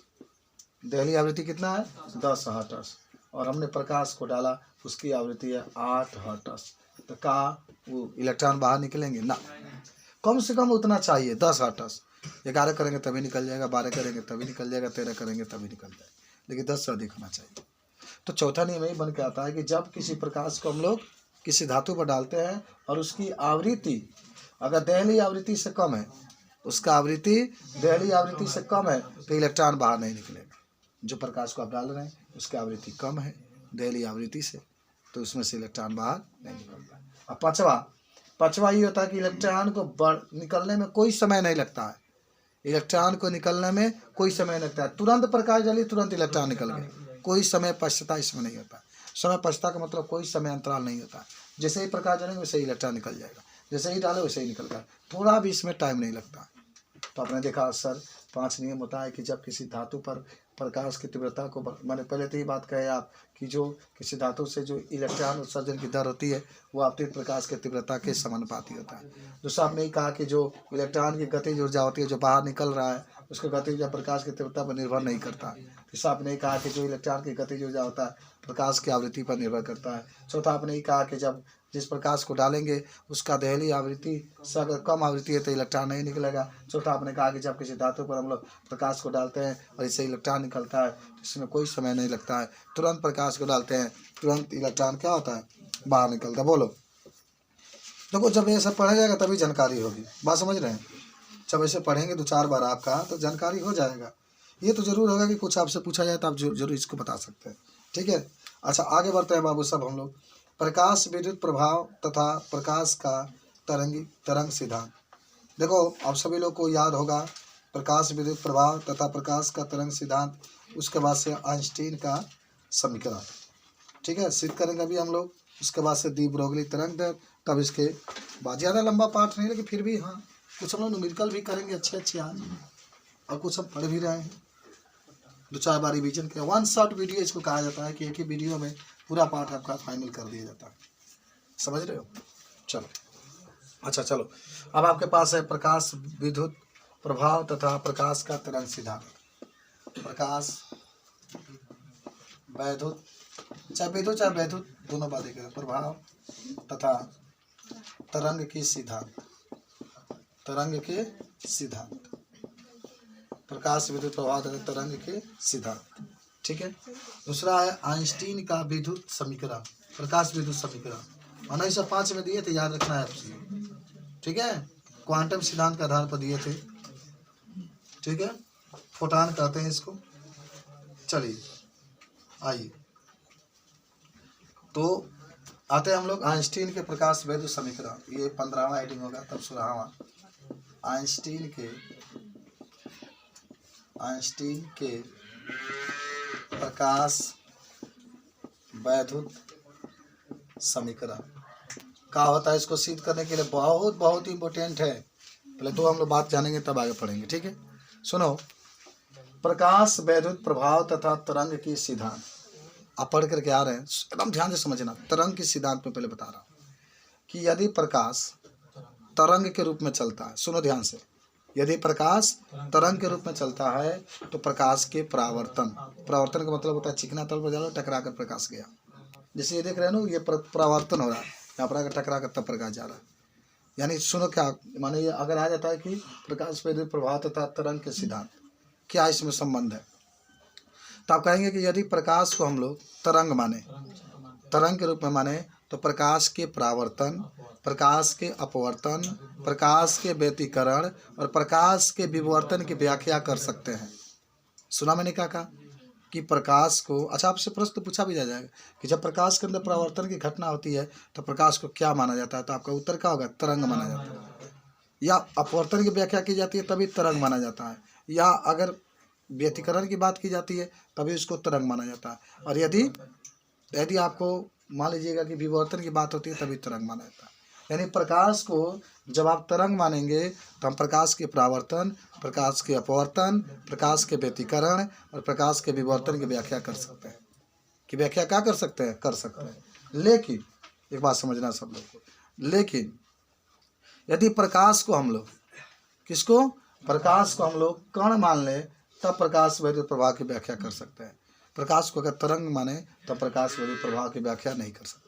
देहली आवृत्ति कितना है? 10 हर्ट्ज। और हमने प्रकाश को डाला, उसकी आवृत्ति है 8 हर्ट्ज। तो क्या वो इलेक्ट्रॉन बाहर निकलेंगे? ना, कम से कम उतना चाहिए, 10 हर्ट्ज। 11 करेंगे तभी निकल जाएगा, 12 करेंगे तभी निकल जाएगा, 13 करेंगे तभी निकल जाएगा, लेकिन 10 से अधिक होना चाहिए। तो चौथा नियम यही बन के आता है कि जब किसी प्रकाश को हम लोग किसी धातु पर डालते हैं और उसकी आवृत्ति अगर देहली आवृत्ति से कम है, उसका आवृत्ति देहली आवृत्ति से कम है, तो इलेक्ट्रॉन बाहर नहीं निकलेगा। जो प्रकाश को आप डाल रहे हैं उसकी आवृत्ति कम है दहलीय आवृत्ति से, तो उसमें से इलेक्ट्रॉन बाहर नहीं निकलता। अब पांचवा ये होता है कि इलेक्ट्रॉन को निकलने में कोई समय नहीं लगता है। इलेक्ट्रॉन को निकलने में कोई समय नहीं लगता है, तुरंत प्रकाश डाली तुरंत इलेक्ट्रॉन निकल गए, कोई समय पश्चाता इसमें नहीं होता। समय पश्चाता का मतलब कोई समय अंतराल नहीं होता। जैसे ही प्रकाश डालेंगे वैसे ही इलेक्ट्रॉन निकल जाएगा, जैसे ही डाले वैसे ही निकल जाएगा, थोड़ा भी इसमें टाइम नहीं लगता। तो आपने देखा सर 5 नियम होता है कि जब किसी धातु पर प्रकाश की तीव्रता को, मैंने पहले तो ये बात कही आप कि जो किसी धातु से जो इलेक्ट्रॉन उत्सर्जन की दर होती है वो आपतित प्रकाश की तीव्रता के समानुपाती होता है। दूसरा आपने कहा कि जो इलेक्ट्रॉन की गतिज ऊर्जा होती है जो बाहर निकल रहा है उसका गतिज ऊर्जा प्रकाश की तीव्रता पर निर्भर नहीं करता। तीसरा आपने कहा कि जो इलेक्ट्रॉन की गतिज ऊर्जा होता है प्रकाश की आवृत्ति पर निर्भर करता है। चौथा आपने कहा कि जब जिस प्रकाश को डालेंगे उसका दहलीय आवृत्ति से अगर कम आवृत्ति है तो इलेक्ट्रॉन नहीं निकलेगा। चौथा आपने कहा कि जब किसी धातु पर हम लोग प्रकाश को डालते हैं और इससे इलेक्ट्रॉन निकलता है तो इसमें कोई समय नहीं लगता है, तुरंत प्रकाश को डालते हैं तुरंत इलेक्ट्रॉन क्या होता है बाहर निकलता है। बोलो, देखो जब ये सब पढ़ा जाएगा तभी जानकारी होगी, बात समझ रहे हैं। जब ऐसे पढ़ेंगे 2-4 बार आपका तो जानकारी हो जाएगा। ये तो जरूर होगा कि कुछ आपसे पूछा जाए तो आप जरूर इसको बता सकते हैं, ठीक है। अच्छा आगे बढ़ते हैं बाबू साहब, हम लोग प्रकाश विद्युत प्रभाव तथा प्रकाश का तरंग सिद्धांत। देखो आप सभी लोग को याद होगा प्रकाश विद्युत प्रभाव तथा प्रकाश का तरंग सिद्धांत, उसके बाद से आइंस्टीन का समीकरण, ठीक है, सिद्ध करेंगे अभी हम लोग। उसके बाद से दी ब्रोगली तरंग दर, तब इसके बाद ज़्यादा लंबा पाठ नहीं लेकिन फिर भी हाँ कुछ हम लोग न्यूमेरिकल भी करेंगे अच्छे आज, और कुछ हम पढ़ भी रहे हैं। 2-4 बार रिवीजन किया, 1 शॉट वीडियो इसको कहा जाता है कि एक ही वीडियो में पूरा पाठ आपका फाइनल कर दिया जाता है, समझ रहे हो। चलो अच्छा चलो, अब आपके पास है प्रकाश विद्युत प्रभाव तथा प्रकाश का तरंग सिद्धांत। प्रकाश वैद्युत चाहे वैद्युत दोनों बातें करें, प्रभाव तथा तरंग के सिद्धांत, प्रकाश विद्युत प्रभाव तथा तरंग के सिद्धांत, ठीक है। दूसरा है आइंस्टीन का विद्युत समीकरण, प्रकाश विद्युत समीकरण 1905 में दिए थे, याद रखना है आपसे, ठीक है। क्वांटम सिद्धांत के आधार पर दिए थे, ठीक है, फोटॉन कहते हैं इसको। चलिए आइए तो आते हैं हम लोग आइंस्टीन के प्रकाश विद्युत समीकरण, ये 15वां एडिंग होगा तब 16वां। आइंस्टीन के प्रकाश वैद्युत समीकरण क्या होता है, इसको सिद्ध करने के लिए बहुत इम्पोर्टेंट है। पहले तो हम लोग बात जानेंगे तब आगे पढ़ेंगे, ठीक है। सुनो, प्रकाश वैद्युत प्रभाव तथा तरंग की सिद्धांत, आप पढ़ करके आ रहे हैं, एकदम ध्यान से समझना। तरंग की सिद्धांत में पहले बता रहा हूँ कि यदि प्रकाश तरंग के रूप में चलता है, सुनो ध्यान से, यदि प्रकाश तरंग के रूप में चलता है तो प्रकाश के परावर्तन का मतलब होता है चिकना तल पर डालो टकरा कर प्रकाश गया। जैसे ये देख रहे हैं ना, ये परावर्तन हो रहा है, यहाँ पर अगर टकरा कर तब प्रकाश जा रहा है। यानी सुनो क्या माने, ये अगर आ जाता है कि प्रकाश विद्युत प्रभाव तथा तरंग के सिद्धांत, क्या इसमें संबंध है, तो आप कहेंगे कि यदि प्रकाश को हम लोग तरंग के रूप में माने तो प्रकाश के परावर्तन, प्रकाश के अपवर्तन, प्रकाश के व्यतिकरण और प्रकाश के विवर्तन की व्याख्या कर सकते हैं। सुना मैंने क्या कहा कि प्रकाश को, अच्छा आपसे प्रश्न पूछा भी जाएगा कि जब प्रकाश के अंदर परावर्तन की घटना होती है तो प्रकाश को क्या माना जाता है, तो आपका उत्तर क्या होगा, तरंग माना जाता है। या अपवर्तन की व्याख्या की जाती है तभी तरंग माना जाता है, या अगर व्यतिकरण की बात की जाती है तभी उसको तरंग माना जाता है, और यदि आपको मान लीजिएगा कि विवर्तन की बात होती है तभी तरंग माना जाता है। यानी प्रकाश को जब आप तरंग मानेंगे तो हम प्रकाश के परावर्तन, प्रकाश के अपवर्तन, प्रकाश के व्यतिकरण और प्रकाश के विवर्तन की व्याख्या कर सकते हैं। कि व्याख्या क्या कर सकते हैं। लेकिन एक बात समझना सब लोग को, लेकिन यदि प्रकाश को हम लोग कण मान लें तब प्रकाश विद्युत प्रभाव की व्याख्या कर सकते हैं। प्रकाश को अगर तरंग माने तब प्रकाश विद्युत प्रभाव की व्याख्या नहीं कर सकते।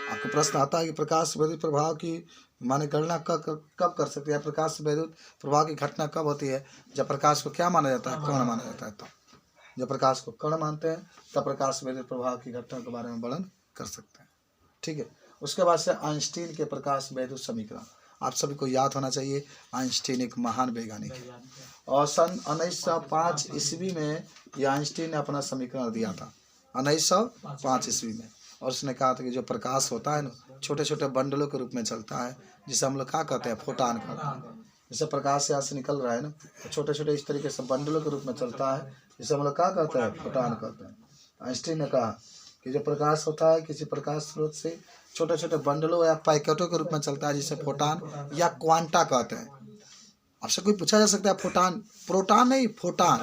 आपको प्रश्न आता है कि प्रकाश विद्युत प्रभाव की माने गणना कब कर सकते हैं, प्रकाश विद्युत प्रभाव की घटना कब होती है, जब प्रकाश को क्या माना जाता है, कण माना जाता है। तब जब प्रकाश को कण मानते हैं तब प्रकाश विद्युत प्रभाव की घटना के बारे में वर्णन कर सकते हैं, ठीक है। उसके बाद से आइंस्टीन के प्रकाश विद्युत समीकरण, आप सभी को याद होना चाहिए, आइंस्टीन एक महान वैज्ञानिक है। और सन 1905 ईस्वी में ये आइंस्टीन ने अपना समीकरण दिया था, 1905 ईस्वी में। और उसने कहा था कि जो प्रकाश होता है ना, छोटे छोटे बंडलों के रूप में चलता है, जिसे हम लोग क्या कहते हैं, फोटान कहते हैं। जैसे प्रकाश यहाँ से निकल रहा है ना, तो छोटे छोटे इस तरीके से बंडलों के रूप में चलता है, जिसे हम लोग क्या कहते हैं, फोटान कहते हैं। आइंस्टीन ने कहा कि जो प्रकाश होता है किसी प्रकाश स्रोत से छोटे छोटे बंडलों या पैकेटों के रूप में चलता है, जिसे फोटान या क्वांटा कहते हैं। आपसे कोई पूछा जा सकता है फोटान, प्रोटॉन नहीं, फोटान,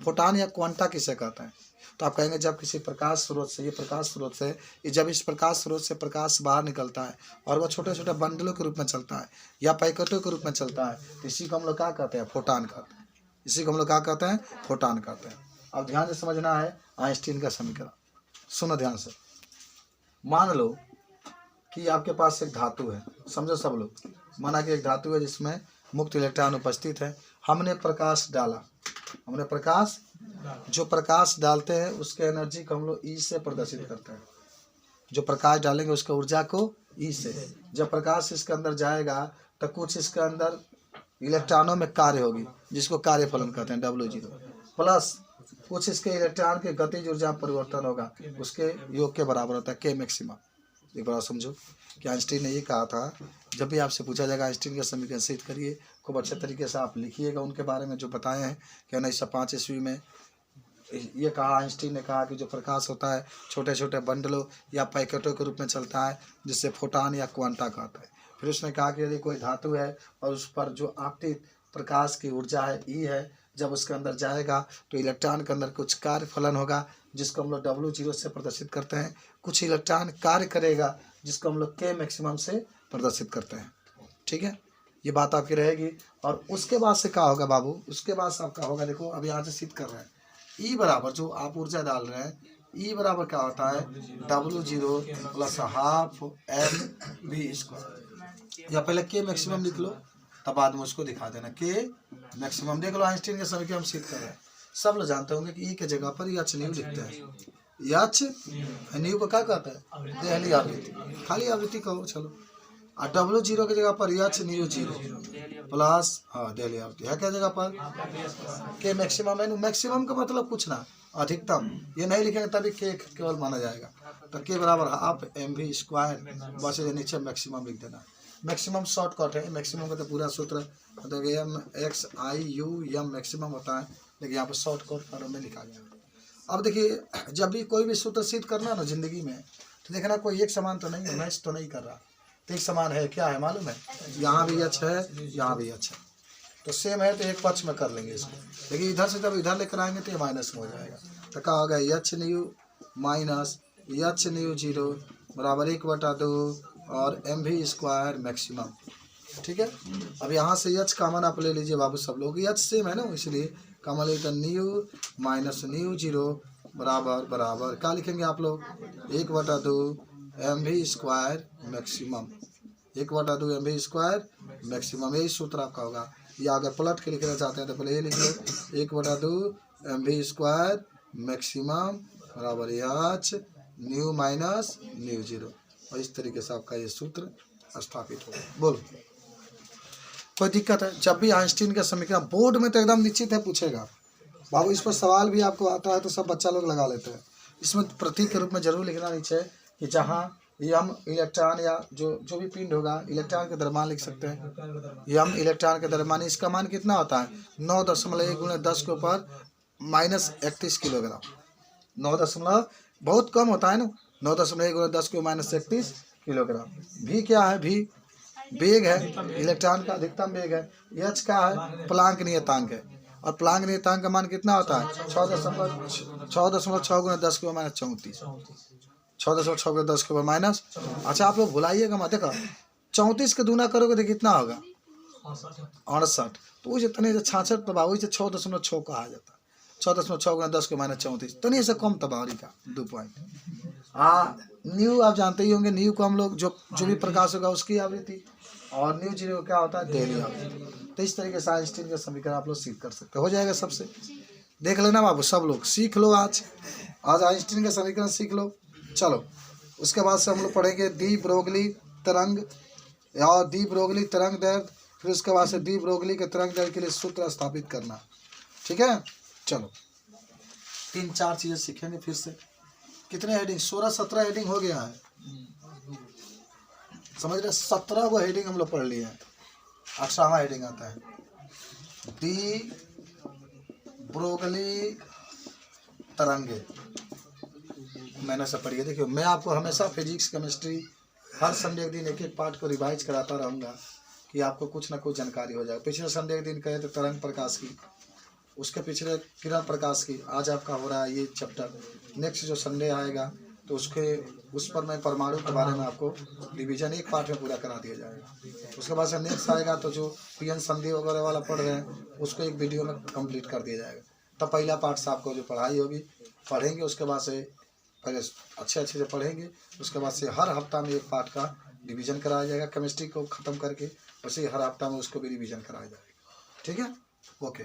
फोटान या क्वांटा किसे कहते हैं? तो आप कहेंगे जब किसी प्रकाश स्रोत से, ये प्रकाश स्रोत से, जब इस प्रकाश स्रोत से प्रकाश बाहर निकलता है और वह छोटे छोटे बंडलों के रूप में चलता है या पैकेटों के रूप में चलता है, तो इसी को हम लोग क्या कहते हैं, फोटान कहते हैं। इसी को हम लोग क्या कहते हैं, फोटान कहते हैं। अब ध्यान से समझना है आइंस्टीन का समीकरण, सुनो ध्यान से। मान लो कि आपके पास एक धातु है, समझो सब लोग, माना कि एक धातु है जिसमें मुक्त इलेक्ट्रॉन उपस्थित है। हमने प्रकाश डाला, हमने प्रकाश, जो प्रकाश डालते हैं उसके एनर्जी को हम लोग ई से प्रदर्शित करते हैं। जो प्रकाश डालेंगे उसके ऊर्जा को ई से, जब प्रकाश इसके अंदर जाएगा तो कुछ इसके अंदर इलेक्ट्रॉनों में कार्य होगी, जिसको कार्य फलन कहते हैं, W0, प्लस कुछ इसके इलेक्ट्रॉन के गतिज ऊर्जा में परिवर्तन होगा, उसके योग के बराबर होता है K मैक्सिमम। एक बार समझो कि आइंस्टीन ने ये कहा था, जब भी आपसे पूछा जाएगा आइंस्टीन का समीकरण सिद्ध करिए, खूब अच्छे तरीके से आप लिखिएगा उनके बारे में जो बताए हैं कि 1905 ईस्वी में ये कहा, आइंस्टीन ने कहा कि जो प्रकाश होता है छोटे छोटे बंडलों या पैकेटों के रूप में चलता है, जिससे फोटान या क्वांटा कहता है। फिर उसने कहा कि यदि कोई धातु है और उस पर जो आपतित प्रकाश की ऊर्जा है ई है, जब उसके अंदर जाएगा तो इलेक्ट्रॉन के अंदर कुछ कार्य फलन होगा, जिसको हम लोग W0 से प्रदर्शित करते हैं। कुछ इलेक्ट्रॉन कार्य करेगा, जिसको हम लोग K मैक्सिमम से प्रदर्शित करते हैं। ठीक है, ये बात आपकी रहेगी। और उसके बाद से क्या होगा बाबू, उसके बाद से आपका होगा, देखो अब यहाँ से सिद्ध कर रहे हैं, ई बराबर जो आप ऊर्जा डाल रहे हैं, ई बराबर क्या होता है, W0 प्लस हाफ mv²। या पहले K मैक्सिमम लिख लो, तब बाद में उसको दिखा देना, K मैक्सिमम। देख लो आइंस्टीन के समीकरण हम सिद्ध कर रहे हैं। सब लोग जानते होंगे कि ई के जगह पर एच न्यू लिखते हैं। एच न्यू को क्या कहता है, देहली आवृत्ति, खाली आवृत्ति कहो चलो। और W0 की जगह पर एच न्यू 0 प्लस, हाँ देहली आवृत्ति है, क्या जगह पर K मैक्सिमम है। मैक्सिमम का मतलब कुछ ना, अधिकतम, ये नहीं लिखेंगे तभी K केवल माना जाएगा। तो K बराबर हाफ mv², बस ये नीचे मैक्सिमम लिख देना। मैक्सिमम शॉर्टकट है, मैक्सिमम का तो पूरा सूत्र मतलब MXIU मैक्सिमम होता है, लेकिन यहाँ पर शॉर्टकट फॉर्म में लिखा गया। अब देखिए, जब भी कोई भी सूत्र सिद्ध करना ना जिंदगी में, तो देखना कोई एक समान तो नहीं है, मैच तो नहीं कर रहा, तो एक समान है, क्या है मालूम है, यहाँ भी एच है, यहाँ भी एच है, तो सेम है, तो एक पक्ष में कर लेंगे इसको। लेकिन इधर से जब इधर लेकर आएंगे तो ये माइनस में हो जाएगा। तो क्या होगा, H new minus H new 0 बराबर 1/2 और mv² मैक्सिमम। ठीक है, अब यहाँ से एच कॉमन आप ले लीजिए बाबू, सब लोग एच सेम है ना, इसलिए कॉमन लेकर न्यू माइनस न्यू 0 बराबर बराबर क्या लिखेंगे आप लोग, 1/2 mv² मैक्सिमम, 1/2 mv² मैक्सिमम। यही सूत्र आपका होगा। या अगर पलट के लिखना चाहते हैं तो पहले ये लिख लो, 1/2 mv² मैक्सिमम बराबर एच न्यू माइनस न्यू 0। और इस तरीके से आपका ये सूत्र स्थापित होगा। बोलो कोई दिक्कत है? जब भी आइंस्टीन का समीकरण बोर्ड में तो एकदम निश्चित है पूछेगा बाबू, इस पर सवाल भी आपको आता है तो सब बच्चा लोग लगा लेते हैं। इसमें प्रतीक के रूप में जरूर लिखना नीचे कि जहाँ यम इलेक्ट्रॉन या जो भी पिंड होगा, इलेक्ट्रॉन के द्रव्यमान लिख सकते हैं, यम इलेक्ट्रॉन के द्रव्यमान, इसका मान कितना होता है, 9.1 × 10 के ऊपर -31 किलोग्राम। 9 बहुत कम होता है ना, 9.1 × 10 के -31 किलोग्राम। भी क्या है, भी वेग है, इलेक्ट्रॉन का अधिकतम वेग है। एच क्या है, प्लांक नियतांक है, और प्लांक नियतांक का मान कितना होता है, 6.6 × 10 के ऊपर -34, 6.6 × 10 के ऊपर माइनस। अच्छा आप लोग भुलाइएगा मत, देखो 34 के दूना करोगे तो कितना होगा, 68। तो वो जितने 66 तबाही से 6.6 कहा जाता है, 6.6 × 10 के -34, तो नहीं से कम तबाही का 2 पॉइंट। न्यू आप जानते ही होंगे, न्यू को हम लोग जो भी प्रकाश होगा उसकी आवृत्ति, और न्यू 0 क्या होता है, देहली आवृत्ति। तो इस तरीके से आइंस्टीन का समीकरण आप लोग सिद्ध कर सकते हो जाएगा। सबसे देख लेना बाबू, सब लोग सीख लो, आज आइंस्टीन का समीकरण सीख लो। चलो उसके बाद से हम लोग पढ़ेंगे डी ब्रोगली तरंग, और डी ब्रोगली तरंग दैर्ध्य, फिर उसके बाद से डी ब्रोगली के तरंग दैर्ध्य के लिए सूत्र स्थापित करना। ठीक है, चलो 3-4 चीजें सीखेंगे फिर से। कितने हेडिंग, 16-17 हेडिंग हो गया है, समझ रहे, 17 को हेडिंग हम लोग पढ़ लिए हैं। 18वां हेडिंग आता है डी ब्रोगली तरंगे। मैंने से पढ़िए। देखियो, मैं आपको हमेशा फिजिक्स केमिस्ट्री हर संडे एक दिन एक एक पार्ट को रिवाइज कराता रहूँगा कि आपको कुछ ना कुछ जानकारी हो जाए। पिछले संडे एक दिन कहे थे तरंग प्रकाश की, उसके पिछले किरण प्रकाश की, आज आपका हो रहा है ये चैप्टर। नेक्स्ट जो संडे आएगा तो उस पर मैं परमाणु के बारे में आपको डिवीजन एक पार्ट में पूरा करा दिया जाएगा। उसके बाद से नेक्स्ट आएगा तो जो पीएन संधि वगैरह वाला पढ़ रहे हैं उसको एक वीडियो में कंप्लीट कर दिया जाएगा। तब पहला पार्ट से आपको जो पढ़ाई होगी पढ़ेंगे, उसके बाद से पहले अच्छे से पढ़ेंगे, उसके बाद से हर हफ्ता में एक पार्ट का डिवीजन कराया जाएगा। केमिस्ट्री को ख़त्म करके वैसे ही हर हफ्ता में उसको भी रिवीजन कराया जाएगा। ठीक है, ओके।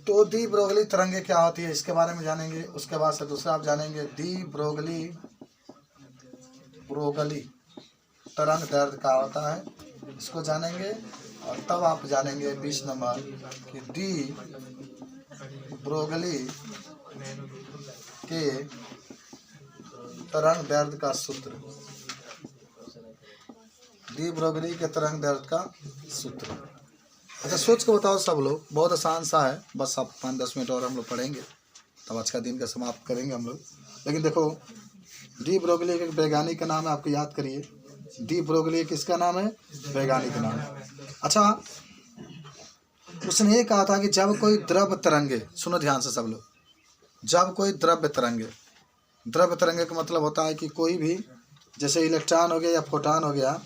तो डी ब्रोगली तरंगे क्या होती है इसके बारे में जानेंगे। उसके बाद से दूसरा आप जानेंगे डी ब्रोगली तरंग दैर्ध्य क्या होता है, इसको जानेंगे। और तब आप जानेंगे 20 नंबर कि डी ब्रोगली के तरंग दैर्ध्य का सूत्र। डी ब्रोगली के तरंग दैर्ध्य का सूत्र। अच्छा, सोच के बताओ सब लोग, बहुत आसान सा है, बस आप 5-10 मिनट और हम लोग पढ़ेंगे तब आज का दिन का समाप्त करेंगे हम लोग। लेकिन देखो, डी ब्रोगली एक वैज्ञानिक का नाम है, आपको याद करिए। डी ब्रोगली किसका नाम है, वैज्ञानिक का नाम है। अच्छा, उसने ये कहा था कि जब कोई द्रव्य तरंगे, सुनो ध्यान से सब लोग, जब कोई द्रव्य तरंगे का मतलब होता है कि कोई भी, जैसे इलेक्ट्रॉन हो गया या फोटॉन हो गया,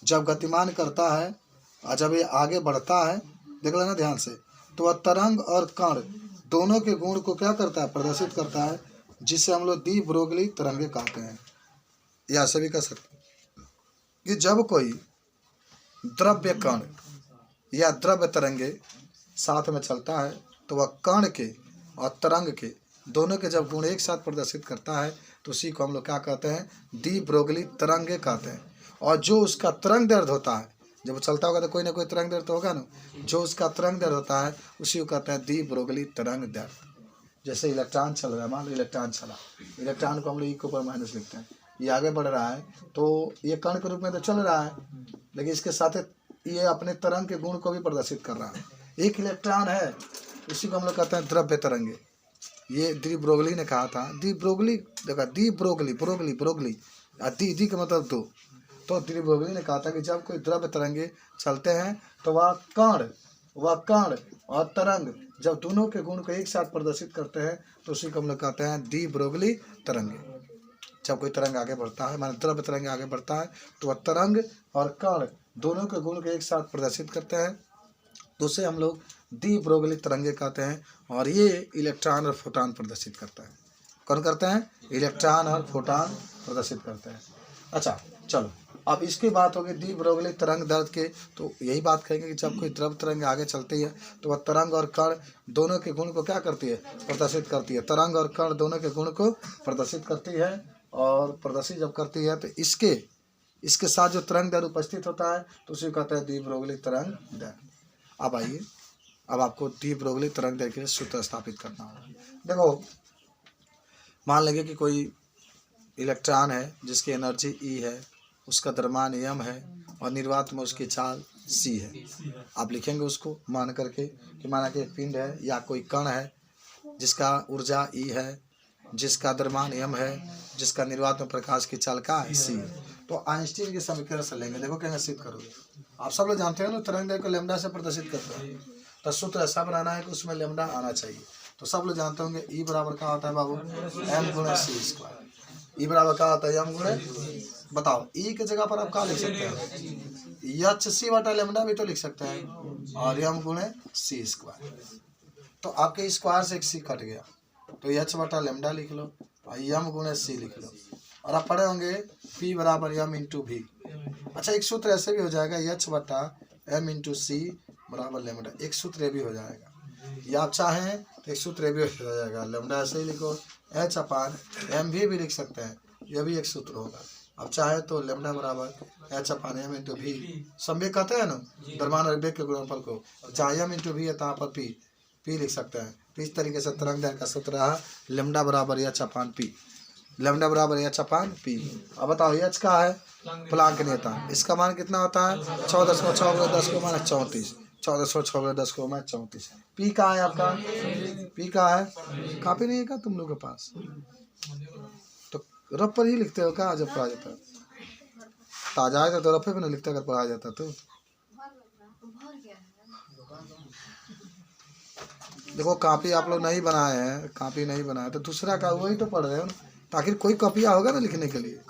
जब गतिमान करता है और जब ये आगे बढ़ता है, देख लेना ध्यान से, तो वह तरंग और कण दोनों के गुण को क्या करता है, प्रदर्शित करता है, जिसे हम लोग डी ब्रोगली तरंगे कहते हैं। या ऐसे भी कह सकते हैं कि जब कोई द्रव्य कण या द्रव्य तरंगे साथ में चलता है तो वह कण के और तरंग के दोनों के जब गुण एक साथ प्रदर्शित करता है तो उसी को हम लोग क्या कहते हैं, डी ब्रोगली तरंगे कहते हैं। और जो उसका तरंग दैर्ध्य होता है, जब वो चलता होगा तो कोई ना कोई तरंग दैर्ध्य तो होगा ना, जो उसका तरंग दैर्ध्य होता है उसी को कहते हैं डी ब्रोगली तरंग दैर्ध्य। जैसे इलेक्ट्रॉन चल रहा है, मान लो इलेक्ट्रॉन चला, इलेक्ट्रॉन को हम लोग इक्वल माइनस लिखते हैं, ये आगे बढ़ रहा है तो ये कण के रूप में तो चल रहा है, लेकिन इसके साथ ये अपने तरंग के गुण को भी प्रदर्शित कर रहा है। एक इलेक्ट्रॉन है, इसी को हम लोग कहते हैं द्रव्य तरंगे। ये डी ब्रोगली ने कहा था, डी ब्रोगली, देखा डी ब्रोगली, ब्रोगली डी का मतलब दो, तो डी ब्रोगली ने कहा था कि जब कोई द्रव्य तरंगे चलते हैं तो वह कण और तरंग जब दोनों के गुण को एक साथ प्रदर्शित करते हैं तो उसी को हम लोग कहते हैं डी ब्रोगली तरंगे। जब कोई तरंग आगे बढ़ता है, माने द्रव्य तरंग आगे बढ़ता है तो वह तरंग और कण दोनों के गुण को एक साथ प्रदर्शित करते हैं, तो उसे हम लोग डी ब्रोगली तरंगे कहते हैं। और ये इलेक्ट्रॉन और फोटॉन प्रदर्शित करता है। कौन करते हैं, इलेक्ट्रॉन और फोटॉन प्रदर्शित करते हैं। अच्छा चलो, अब इसकी बात होगी डी ब्रोगली तरंग दैर्ध्य के, तो यही बात कहेंगे कि जब कोई द्रव्य तरंग आगे चलती है तो वह तरंग और कण दोनों के गुण को क्या करती है, प्रदर्शित करती है। तरंग और कण दोनों के गुण को प्रदर्शित करती है, और प्रदर्शित जब करती है तो इसके साथ जो तरंग दैर्ध्य उपस्थित होता है तो उसे कहते हैं डी ब्रोगली तरंग दैर्ध्य। अब आइए, अब आपको डी ब्रोगली तरंग दैर्ध्य के सूत्र स्थापित करना होगा। देखो, मान लेंगे कि कोई इलेक्ट्रॉन है जिसकी एनर्जी E है, उसका द्रव्यमान m है और निर्वात में उसकी चाल c है। आप लिखेंगे उसको मान करके कि माना कि एक पिंड है या कोई कण है जिसका ऊर्जा E है, जिसका द्रव्यमान m है, जिसका निर्वात में प्रकाश की चाल का c है। तो आइंस्टीन के समीकरण से लेंगे। देखो कैसे सिद्ध करोगे, आप सब लोग जानते हैं ना तरंग दैर्ध्य को लैम्डा से प्रदर्शित करते हैं, तो सूत्र ऐसा बनाना है कि उसमें लैम्डा आना चाहिए। तो सब लोग जानते होंगे E बराबर क्या होता है बाबू, m गुणे c स्क्वायर। E बराबर क्या होता है, m गुणे, बताओ E की जगह पर आप क्या लिख सकते हैं, HC बटा लैम्डा भी तो लिख सकते हैं, और m गुणे c स्क्वायर। तो आपके स्क्वायर से एक c कट गया तो h बटा लैम्डा लिख लो और m गुणे c लिख लो, और आप पढ़े होंगे P बराबर m इंटू भी। अच्छा, एक सूत्र ऐसे भी हो जाएगा, h बटा m इंटू सी बराबर लैम्डा, एक सूत्र ये भी हो जाएगा। या आप चाहें तो एक सूत्र ये भी हो जाएगा, लैम्डा ऐसे ही लिखो, h अपान m भी लिख सकते हैं, यह भी एक सूत्र होगा। अब चाहे तो लेमडा बराबर एच अपान एम इंटू भी, संवेग कहते हैं ना द्रव्यमान और वेग के गुणनफल को, चाहे एम इंटू भी है तो यहाँ पर पी लिख सकते हैं। तो इस तरीके से तरंग दैर्घ्य का सूत्र रहा लेमडा बराबर एच अपान पी, लेमडा बराबर एच अपान पी। अब बताओ एच का है प्लांक नियतांक, इसका मान कितना होता है 14.6 को माइनस 34, 14.6 को माइनस 34। पी का है आपका, पी का है, कापी नहीं है क्या तुम लोग के पास? तो रफ पर ही लिखते हो क्या जब पढ़ा जाता? ताजा है तो रफे पे नहीं लिखते अगर पढ़ा जाता तो। देखो कापी आप लोग नहीं बनाए हैं, कापी नहीं बनाए तो दूसरा का वही तो पढ़ रहे हो ना, ताकि कोई कॉपिया होगा ना लिखने के लिए।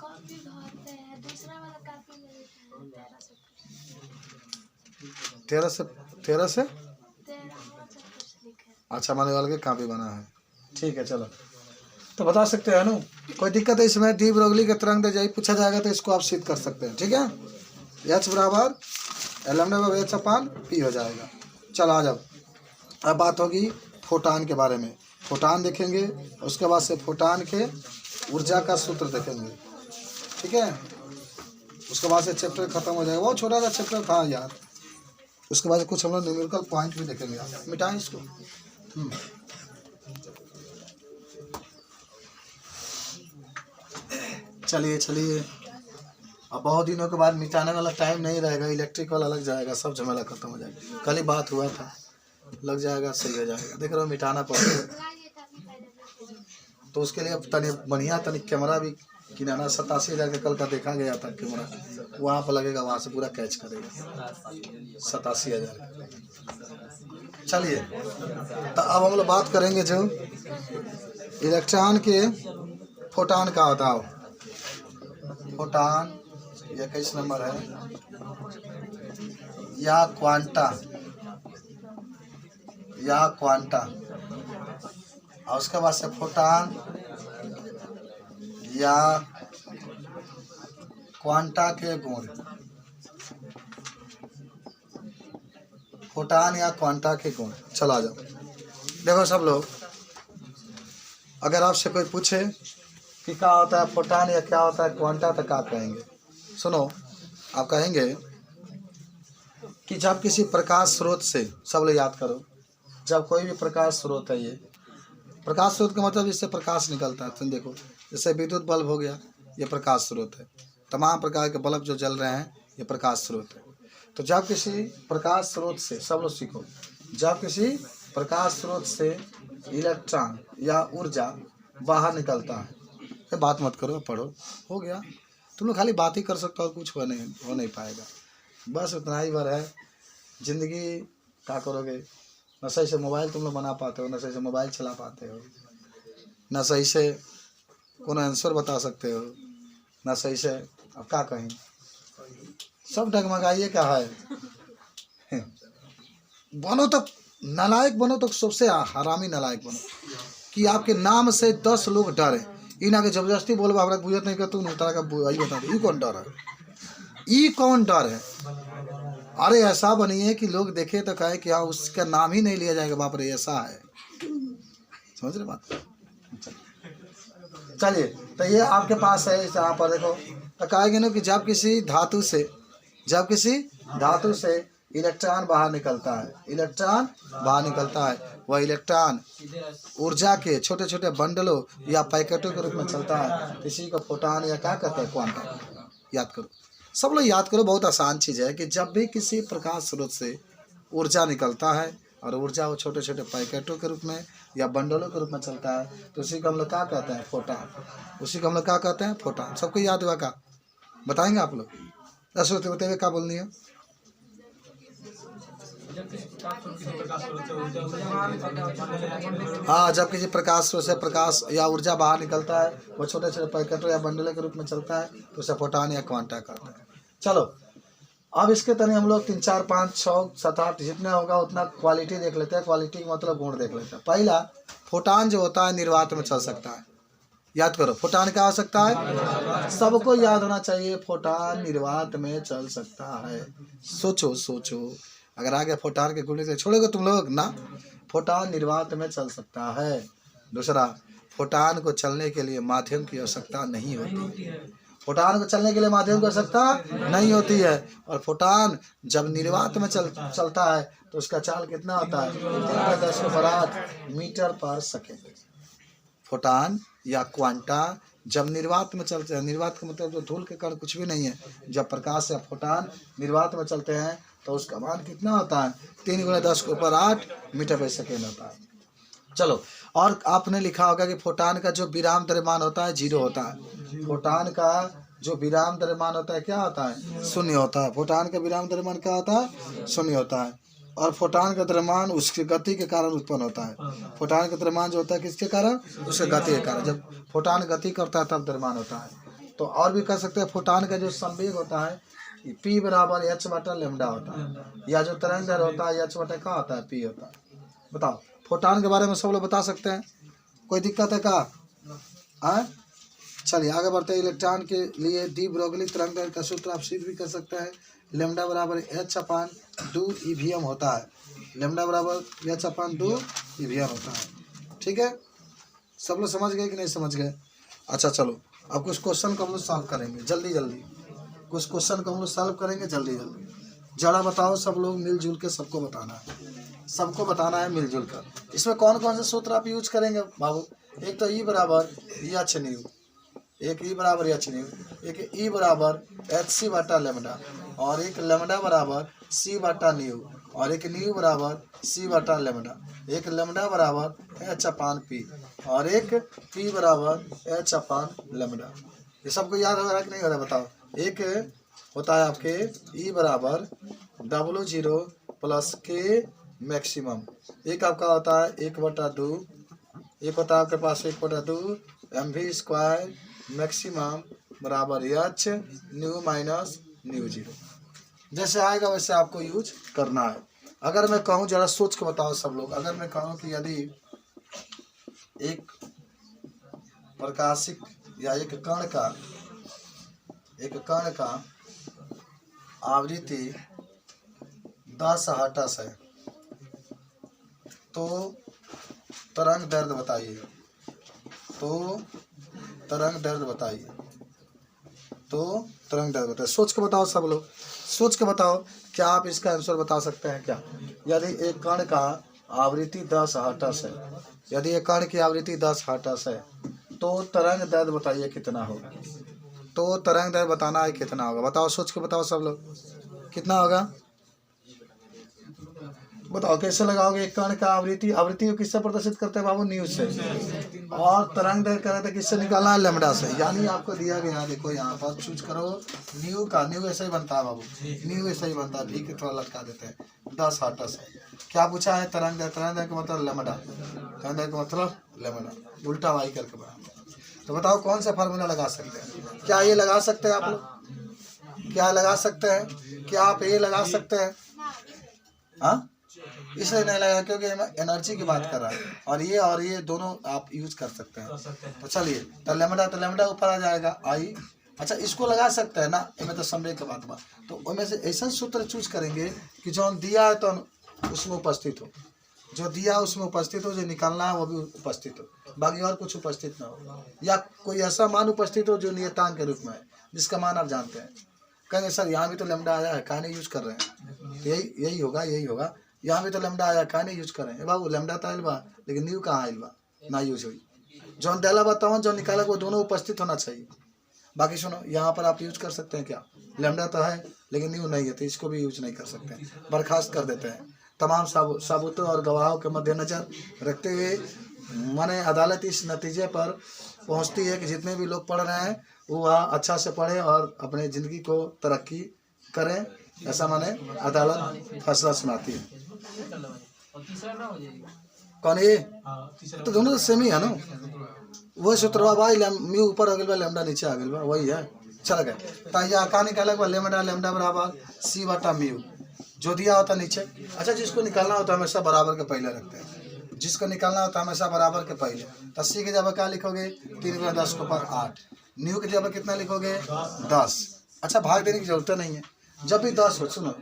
13 से अच्छा माने वाले के कापी बना है, ठीक है चलो। तो बता सकते हैं ना, कोई दिक्कत है इसमें? डी ब्रोगली के तरंग दैर्घ्य पूछा जाएगा तो इसको आप सिद्ध कर सकते हैं, ठीक है। एच बराबर लेमडा बराबर एच अपान पी हो जाएगा। चलो आ जाओ, अब बात होगी फोटान के बारे में। फोटान देखेंगे, उसके बाद से फोटान के ऊर्जा का सूत्र देखेंगे, ठीक है। उसके बाद से चैप्टर खत्म हो जाएगा, बहुत छोटा सा चैप्टर था यार। उसके बाद कुछ हम लोग न्यूमेरिकल पॉइंट भी देखेंगे, मिटाएं इसको। चलिए चलिए, अब बहुत दिनों के बाद मिटाने वाला टाइम नहीं रहेगा, इलेक्ट्रिक वाला लग जाएगा, सब झमेला खत्म हो जाएगा। कल ही बात हुआ था, लग जाएगा, सही हो जाएगा। देख रहे हो मिटाना पड़ेगा, तो उसके लिए अब तनी बढ़िया तनी कैमरा भी किनारा 87,000 का कल का देखा गया था कैमरा, वहाँ पर लगेगा, वहाँ से पूरा कैच करेगा 87,000 का। चलिए तो अब हम लोग बात करेंगे जो इलेक्ट्रॉन के फोटान का बताओ। फोटान 21 नंबर है, या क्वांटा, या क्वांटा, और उसके बाद से फोटान या क्वांटा के गुण, फोटान या क्वांटा के गुण। चलो आ जाओ, देखो सब लोग, अगर आपसे कोई पूछे कि क्या होता है फोटान या क्या होता है क्वांटा तो क्या कहेंगे? सुनो, आप कहेंगे कि जब किसी प्रकाश स्रोत से, सब लोग याद करो, जब कोई भी प्रकाश स्रोत है, ये प्रकाश स्रोत का मतलब इससे प्रकाश निकलता है। तुम देखो जैसे विद्युत बल्ब हो गया, ये प्रकाश स्रोत है, तमाम प्रकार के बल्ब जो जल रहे हैं ये प्रकाश स्रोत है। तो जब किसी प्रकाश स्रोत से, सब लोग सीखो, जब किसी प्रकाश स्रोत से इलेक्ट्रॉन या ऊर्जा बाहर निकलता है, ये बात मत करो, पढ़ो, हो गया। तुम लोग खाली बात ही कर सकते हो, कुछ हो नहीं पाएगा, बस उतना ही भर है जिंदगी। क्या करोगे? न सही से मोबाइल तुम लोग बना पाते हो, न सही से मोबाइल चला पाते हो, न सही से कोनो आंसर बता सकते हो, न सही से, अब क्या कहें, सब डगमगाइए क्या है। बनो तो नालायक बनो, तो सबसे हरामी नालायक बनो कि आपके नाम से 10 लोग डरे। इना के जबरदस्ती बोलबा हमरा बुझत नहीं, तू उतारा का आई बता दे, ई कौन डर है, ई कौन डर है? अरे ऐसा बनिए कि लोग देखे तो कहे कि हाँ उसका नाम ही नहीं लिया जाएगा, बाप रे ऐसा है, समझ रहे बात। चलिए तो ये आपके पास है, यहाँ पर देखो, तो कहेंगे ना कि जब किसी धातु से इलेक्ट्रॉन बाहर निकलता है, इलेक्ट्रॉन बाहर निकलता है, वह इलेक्ट्रॉन ऊर्जा के छोटे छोटे बंडलों या पैकेटों के रूप में चलता है, इसी को फोटान या क्या कहते हैं, क्वांटा। याद करो, सब लोग याद करो, बहुत आसान चीज़ है कि जब भी किसी प्रकाश स्रोत से ऊर्जा निकलता है और ऊर्जा वो छोटे छोटे पैकेटों के रूप में या बंडलों के रूप में चलता है, तो उसी को हम लोग क्या कहते हैं, फोटान। उसी को हम लोग क्या कहते हैं, फोटान। सबको याद हुआ का बताएंगे आप लोग? दस होते हुए क्या बोलनी है? हाँ, जब किसी प्रकाश स्रोत से प्रकाश या ऊर्जा बाहर निकलता है, वो छोटे छोटे पैकेटों या बंडलों के रूप में चलता है, तो उसे फोटान या क्वांटा कहते हैं। चलो अब इसके तने हम लोग 3, 4, 5, 6, 7, 8 जितना होगा उतना क्वालिटी देख लेते हैं। क्वालिटी का मतलब गुण देख लेते हैं। पहला, फोटान जो होता है निर्वात में चल सकता है। याद करो, फोटान क्या हो सकता है? सबको याद होना चाहिए, फोटान निर्वात में चल सकता है। सोचो सोचो, अगर आगे फोटान के गुण से छोड़ोगे तुम लोग ना, फोटान निर्वात में चल सकता है। दूसरा, फोटान को चलने के लिए माध्यम की आवश्यकता नहीं होती। फोटान को चलने के लिए माध्यम की आवश्यकता नहीं होती है। और फोटान जब निर्वात में चलता है तो उसका चाल कितना होता है? 10⁸ मीटर पर सेकेंड। फोटान या क्वांटा जब निर्वात में चलते हैं, निर्वात का मतलब तो धूल के कण कुछ भी नहीं है, जब प्रकाश या फोटान निर्वात में चलते हैं तो उसका मान कितना होता है? 3 × 10⁸ मीटर पर सेकेंड होता है। चलो, और आपने लिखा होगा कि फोटान का जो विराम द्रव्यमान होता है 0 होता है। फोटान का जो विराम द्रव्यमान होता है क्या होता है? 0 होता है। फोटान का विराम द्रव्यमान क्या होता है? 0 होता है। और फोटान का द्रव्यमान उसकी गति के कारण उत्पन्न होता है। फोटान का द्रव्यमान जो होता है किसके कारण? उसके गति के कारण। जब फोटान गति करता है तब द्रव्यमान होता है। तो और भी कह सकते हैं फोटान का जो संवेग होता है P = h/λ होता है, या जो तरंग दैर्घ्य होता है h बटा क्या होता है? P होता है। बताओ, फोटान के बारे में सब लोग बता सकते हैं? कोई दिक्कत है क्या? चलिए आगे बढ़ते हैं। इलेक्ट्रॉन के लिए डी ब्रोगली तरंग दैर्घ्य का सूत्र आप सिद्ध भी कर सकते हैं। λ = h/2 EVM होता है। λ = h/2 EVM होता है। ठीक है, सब लोग समझ गए कि नहीं समझ गए? अच्छा चलो, अब कुछ क्वेश्चन को हम लोग सॉल्व करेंगे जल्दी जल्दी। कुछ क्वेश्चन को हम लोग सॉल्व करेंगे जल्दी जल्दी। जरा बताओ, सब लोग मिलजुल के सबको बताना है, सबको बताना है मिलजुल कर। इसमें कौन कौन से सूत्र आप यूज करेंगे बाबू? एक तो E = h/ν, एक E = h/ν, एक E = hc/λ, और एक λ = c/ν, और एक ν = c/λ, एक λ = h/p, और एक p = h/λ। ये सबको याद हो रहा है कि नहीं हो रहा है? बताओ। एक होता है आपके E = W0 + k मैक्सिमम। एक आपका होता है 1/2, एक होता है आपके पास 1/2 mv² मैक्सिमम बराबर h ν - ν0। जैसे आएगा वैसे आपको यूज करना है। अगर मैं कहूँ, जरा सोच के बताओ सब लोग, अगर मैं कहूँ कि यदि एक प्रकाशिक या एक कण का आवृत्ति 10 हर्ट्ज है, तो तरंग दैर्घ्य बताइए। तरंग दैर्घ्य बताइए। सोच के बताओ सब लोग, सोच के बताओ। क्या आप इसका आंसर बता सकते हैं क्या? यदि एक कण का आवृत्ति 10 हर्ट्ज है, यदि एक कण की आवृत्ति 10 हर्ट्ज है, तो तरंग दैर्घ्य बताइए कितना होगा? तो तरंग दैर्घ्य बताना है कितना होगा? बताओ, सोच के बताओ सब लोग, कितना होगा? बताओ कैसे लगाओगे? एक कण का आवृत्ति को किससे प्रदर्शित करते हैं बाबू? न्यू से। और तरंग दैर्घ्य कर रहे थे किससे निकालना है? लैम्ब्डा से। यानी आपको दिया गया, देखो यहाँ पर चूज करो न्यू का। न्यू ऐसा ही बनता है बाबू, न्यू ऐसा ही बनता है, भी के थोड़ा लटका देते हैं। 10 हर्ट्ज है। क्या पूछा है? तरंग दैर्घ्य का मतलब लैम्ब्डा, तरंग दैर्घ्य का मतलब लैम्ब्डा, उल्टा वाई करके बना। तो बताओ कौन सा फार्मूला लगा सकते हैं? क्या ये लगा सकते हैं आप लोग? क्या लगा सकते हैं? क्या आप ये लगा सकते हैं? हाँ, इसलिए नहीं लगा क्योंकि एनर्जी की बात कर रहा है, और ये दोनों आप यूज कर सकते हैं। तो चलिए, तो लैम्ब्डा ऊपर आ जाएगा आई। अच्छा, इसको लगा सकते हैं ना, इनमें तो संवेग की बात हुआ। तो उनमें से ऐसा सूत्र चूज करेंगे कि जो दिया है तो उसमें उपस्थित हो, जो दिया उसमें उपस्थित हो, जो निकालना है वो भी उपस्थित हो, बाकी और कुछ उपस्थित ना हो, या कोई ऐसा मान उपस्थित हो जो नियतांक के रूप में है, जिसका मान आप जानते हैं। कहेंगे सर यहाँ भी तो लैम्ब्डा आया है, काहे नहीं यूज कर रहे हैं? तो यही होगा। यहाँ भी तो लैम्ब्डा आया, काहे नहीं यूज कर रहे हैं? बाबू लैम्ब्डा तो आयल बा, लेकिन न्यू कहाँ आयल बा? ना यूज हुई। जो डाला बताओ, जो निकाला, वो दोनों उपस्थित होना चाहिए। बाकी सुनो, यहाँ पर आप यूज कर सकते हैं क्या? लैम्ब्डा तो है लेकिन न्यू नहीं है, तो इसको भी यूज नहीं कर सकते हैं, बर्खास्त कर देते हैं। तमाम सबूतों और गवाहों के मद्देनजर रखते हुए माने अदालत इस नतीजे पर पहुंचती है कि जितने भी लोग पढ़ रहे हैं वो वह अच्छा से पढ़ें और अपने ज़िंदगी को तरक्की करें, ऐसा माने अदालत फैसला सुनाती है। कौन ये? तो दोनों सेम ही है ना, वही सूत्र भाई, म्यू ऊपर आ गया, लैम्ब्डा नीचे आ गया, वही है। चल गए तो यहाँ कहाँ निकाले? लैम्ब्डा बराबर c/μ, जो दिया होता नीचे। अच्छा, जिसको निकालना होता है हमेशा बराबर के पहले रखते हैं, जिसको निकालना होता है हमेशा बराबर के पहले। तो c की जगह क्या लिखोगे? 3 × 10⁸। न्यू की जगह कितना लिखोगे? 10। अच्छा, भाग देने की जरूरत नहीं है। जब भी 10 हो, सुनो,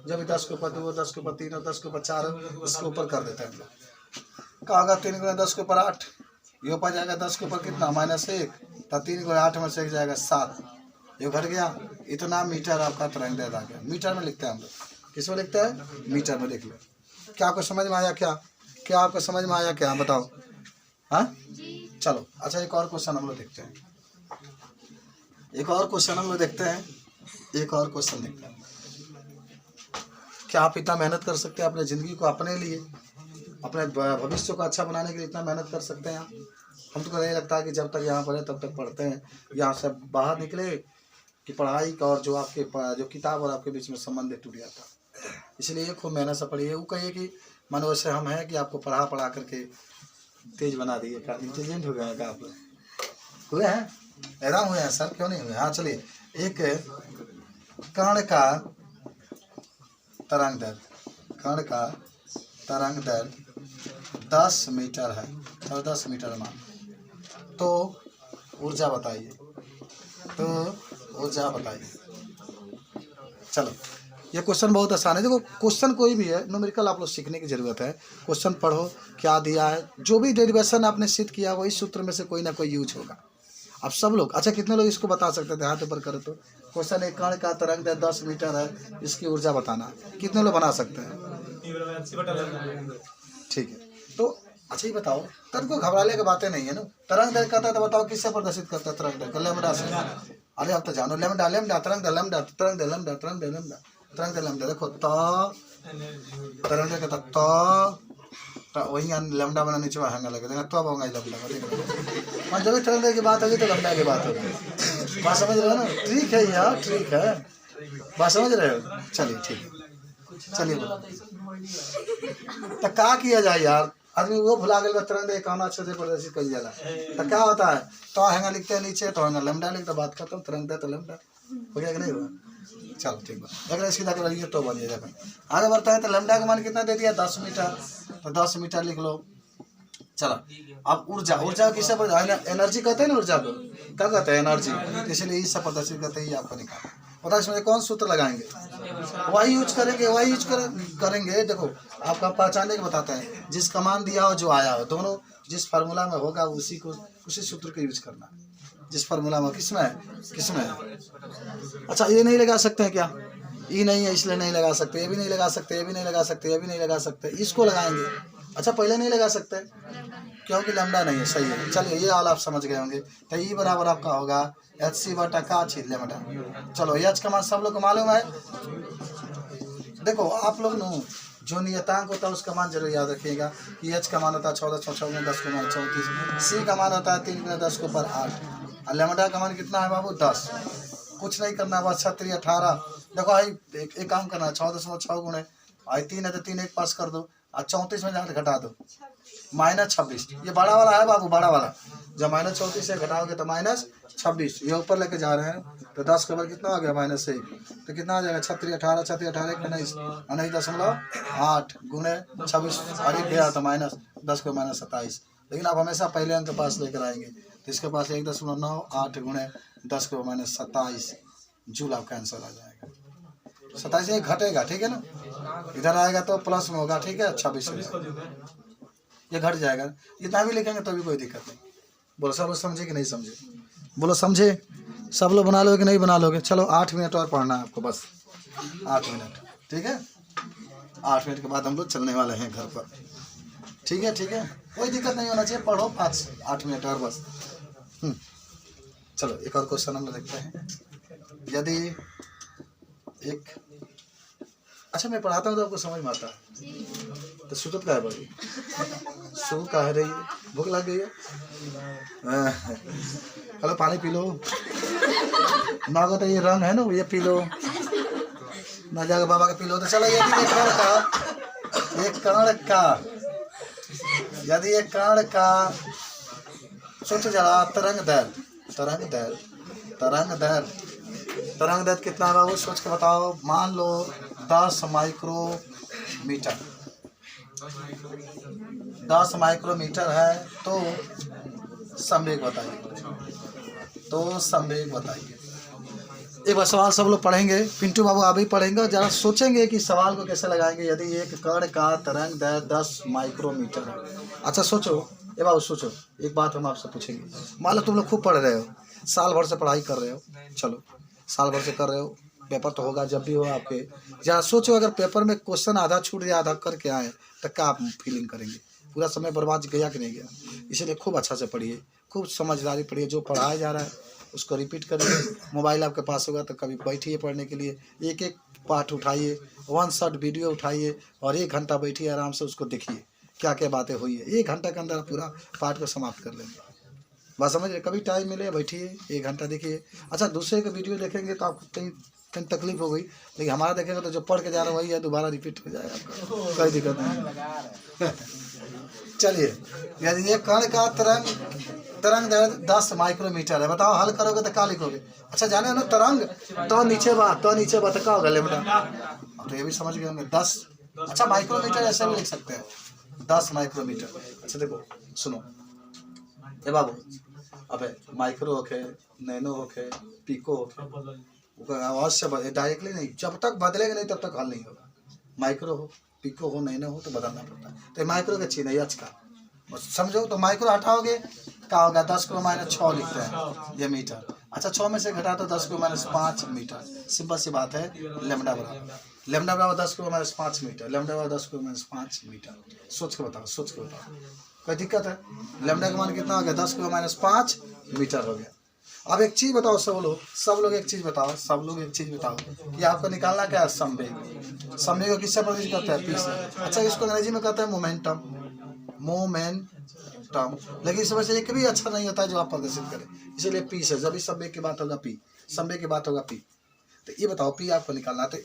जब भी 10 के ऊपर 2, 10 के ऊपर 3, 10 के ऊपर 4, इसके ऊपर कर देते हैं हम लोग। कहा 3 × 10⁸। ये ऊपर जाएगा 10 के ऊपर कितना -1, तो 3 को 8 में से 1 जाएगा 7, ये घट गया। इतना मीटर आपका तरंग दैर्ध्य आ गया। मीटर में लिखते हैं हम लोग, किस में लिखते हैं? मीटर में लिख लो। क्या आपको समझ में आया? क्या आपको समझ में आया? क्या बताओ? हाँ चलो अच्छा, एक और क्वेश्चन हम लोग देखते हैं। एक और क्वेश्चन देखते हैं। क्या आप इतना मेहनत कर सकते हैं अपने ज़िंदगी को, अपने लिए, अपने भविष्य को अच्छा बनाने के लिए इतना मेहनत कर सकते हैं आप? हम तो नहीं लगता है कि जब तक यहाँ पढ़े तब तक पढ़ते हैं, यहाँ से बाहर निकले कि पढ़ाई का और जो आपके जो किताब और आपके बीच में संबंध टूट जाता। इसलिए खूब मेहनत से पढ़िए। वो कहिए कि मानो वैसे हम हैं कि आपको पढ़ा करके तेज बना दिए, का इंटेलिजेंट हो गए, का आप हुए हैं, हैरान हुए हैं सर, क्यों नहीं हुए? हाँ चलिए, एक कण का तरंग दैर्ध्य 10 मीटर है, और 10 मीटर मान, तो ऊर्जा बताइए। चलो ये क्वेश्चन बहुत आसान है। देखो क्वेश्चन कोई भी है, न्यूमेरिकल आप लोग सीखने की जरूरत है। क्वेश्चन पढ़ो, क्या दिया है, जो भी डेरिवेशन आपने सिद्ध किया वही सूत्र में से कोई ना कोई यूज होगा। अब सब लोग, अच्छा कितने लोग इसको बता सकते थे? हाथ ऊपर करो तो। क्वेश्चन एक कण का तरंग दैर्ध्य 10 मीटर है, इसकी ऊर्जा बताना, कितने लोग बना सकते हैं? ठीक है, तो अच्छा ही बताओ, तब को घबराने की बातें नहीं है ना। तरंग दैर्ध्य कहता है तो बताओ किससे प्रदर्शित करता है तरंग दैर्ध्य? लैम्डा से। अरे अब तो जानो, लैम्डा तरंग दैर्ध्य देखो, तरंग दैर्ध्य कहता वही लैम्डा बना, नीचे हैंगा लगे देना, तो अब होगा लैम्डा। जब भी तरंग दैर्ध्य की बात होगी तो लैम्डा की बात होगी। बात समझ रहे हो ना? ठीक है यार, ठीक है, बात समझ रहे हो? चलिए ठीक है, चलिए तो क्या किया जाए यार, आदमी वो भुला गया तरंग दैर्ध्य कहना अच्छे से प्रदर्शित कर जाला। तो क्या होता है, तो हैंगा लिखते हैं नीचे, तो हैंगा लैम्डा लिखते, बात खत्म, तरंग दैर्ध्य तो लैम्डा हो गया कि नहीं हुआ? चलो ठीक है, अगर इसकी तक तो बन जाएगा। आगे बढ़ता है, तो लैम्डा का मान कितना दे दिया? 10 मीटर, तो 10 मीटर लिख लो। चलो अब ऊर्जा किससे एनर्जी कहते हैं ना, ऊर्जा को क्या कहते हैं? एनर्जी। इसलिए इस सब प्रदर्शित करते ही आपको निकाल पता, इसमें कौन सूत्र लगाएंगे? वही यूज करेंगे। देखो आपका पहचानने के बताते हैं, जिस कमान दिया हो जो आया हो, दोनों जिस फार्मूला में होगा उसी सूत्र को यूज करना। जिस फार्मूला में किसमें है? अच्छा ये नहीं लगा सकते हैं क्या? ये नहीं है इसलिए नहीं लगा सकते, ये भी नहीं लगा सकते, ये भी नहीं लगा सकते, ये भी नहीं लगा सकते, इसको लगाएंगे। अच्छा पहले नहीं लगा सकते क्योंकि लैम्डा नहीं है, सही है। चलिए ये वाला आप समझ गए होंगे। तो ई बराबर आपका होगा HC बटा का छी लैम्डा। चलो एच का मान सब लोग को मालूम है। देखो आप लोग न जो नियतांक होता है उसका मान जरूर याद रखिएगा कि एच का मान होता है 14 6 10 के मान 34, सी का मान होता है 3 × 10 के ऊपर 8, और लैम्डा का मान कितना है बाबू? 10। कुछ नहीं करना, बस 36 18। देखो भाई एक काम करना, 6.6 गुणे 3 है तो 3 एक पास कर दो, और 34 में 8 घटा दो, -26। ये बड़ा वाला है बाबू, बड़ा वाला। जब -34 से घटाओगे तो -26, ये ऊपर लेके जा रहे हैं, तो 10 के ऊपर कितना आ गया? -1, तो कितना आ जाएगा? 36 18 36 18 19.8 गुणे 26, और एक गया तो -10 को -27। लेकिन आप हमेशा पहले अंक पास लेकर आएंगे, तो इसके पास 1.98 गुणे 10 को -27 जूल आपका आंसर आ जाएगा। 27 ये घटेगा, ठीक है ना, इधर आएगा तो प्लस में होगा, ठीक है, 26 ये घट जाएगा। इतना भी लिखेंगे तो भी कोई दिक्कत नहीं। बोलो सब लोग समझे कि नहीं समझे? बोलो समझे? सब लोग बना लोगे कि नहीं बना लोगे? चलो 8 मिनट और पढ़ना है आपको, बस 8 मिनट, ठीक है। 8 मिनट के बाद हम लोग चलने वाले हैं घर पर, ठीक है, ठीक है, कोई दिक्कत नहीं होना चाहिए, पढ़ो 8 मिनट और बस। चलो एक और क्वेश्चन हम लोग देखते हैं। यदि एक, अच्छा मैं पढ़ाता हूँ तो आपको समझ में आता है, तो सूरत का है बड़ी सू का है रही है, भूख लग गई है, हेलो पानी पी लो ना, तो ये रंग है ना, ये पी लो ना, जाकर बाबा का पी लो। तो चलो यदि एक कण का सोचो जरा, तरंग दैर्ध्य कितना है वो सोच के बताओ। मान लो 10 माइक्रोमीटर, 10 माइक्रोमीटर है, तो संवेग बताइए। एक बार सवाल सब लोग पढ़ेंगे, पिंटू बाबू आप भी पढ़ेंगे, जरा सोचेंगे कि सवाल को कैसे लगाएंगे। यदि एक कण का तरंग दैर्ध्य 10 माइक्रोमीटर है, अच्छा सोचो ये बाबू सोचो, एक बात हम आपसे पूछेंगे। मान लो तुम लोग खूब पढ़ रहे हो, साल भर से पढ़ाई कर रहे हो, चलो साल भर से कर रहे हो, पेपर तो होगा जब भी हो आपके। जहाँ सोचो अगर पेपर में क्वेश्चन आधा छूट गया, आधा करके आए, तो क्या आप फीलिंग करेंगे? पूरा समय बर्बाद गया कि नहीं गया? इसलिए खूब अच्छा से पढ़िए, खूब समझदारी पढ़िए, जो पढ़ाया जा रहा है उसको रिपीट करिए। मोबाइल आपके पास होगा तो कभी बैठिए पढ़ने के लिए, एक एक पाठ उठाइए, 1 शॉट वीडियो उठाइए और 1 घंटा बैठिए आराम से, उसको देखिए क्या क्या बातें हुई है। 1 घंटा के अंदर आप पूरा पाठ को समाप्त कर लेंगे। बात समझ रहे? कभी टाइम मिले बैठिए, 1 घंटा देखिए। अच्छा, दूसरे का वीडियो देखेंगे तो आपको कहीं कहीं तकलीफ हो गई, लेकिन हमारा देखेंगे तो जो पढ़ के जा रहा है वही है, दोबारा रिपीट हो जाएगा आपका, कोई दिक्कत नहीं। चलिए, यदि ये कण का तरंग दैर्घ्य 10 माइक्रोमीटर है, बताओ हल करोगे तो क्या लिखोगे? अच्छा जाने हो ना, तरंग तो नीचे बात तो क्या होगा लेमड़ा। अब तो ये भी समझ गए होंगे 10। अच्छा माइक्रोमीटर ऐसे भी लिख सकते हैं, 10 माइक्रोमीटर। अच्छा देखो सुनो ए बाबू, अबे माइक्रो होके, नैनो होके, पिको होके, अवश्य डायरेक्टली नहीं, जब तक बदलेगा नहीं तब तक हल नहीं होगा। माइक्रो हो, पिको हो, नैनो हो तो बदलना पड़ता है। तो माइक्रो का चिन्ह है एच का, समझो। तो माइक्रो हटाओगे क्या होगा? 10 को -6 लिखते हैं ये मीटर। अच्छा 6 में से घटा तो 10 को -5 मीटर। सिंपल सी बात है, लेमडा बराबर 10 को -5 मीटर, लेमडा बराबर 10 को -5 मीटर। सोच के बताओ, सोच के बताओ, कोई दिक्कत है? लेमडा का मान कितना हो गया? 10 को -5 मीटर हो गया। अब एक चीज बताओ सब लोग एक चीज बताओ, सब लोग एक चीज बताओ कि आपको निकालना क्या है? संवेग। संवेग को किससे प्रदर्शित करता है? पी से। अच्छा इसको अंग्रेजी में कहते हैं मोमेंटम, लेकिन इस वजह से एक भी अच्छा नहीं होता है जो आप प्रदर्शित करें, इसीलिए पी से। जब भी संवेग की बात होगा पी, संवेग की बात होगा पी। तो ये बताओ पी आपको निकालना, तो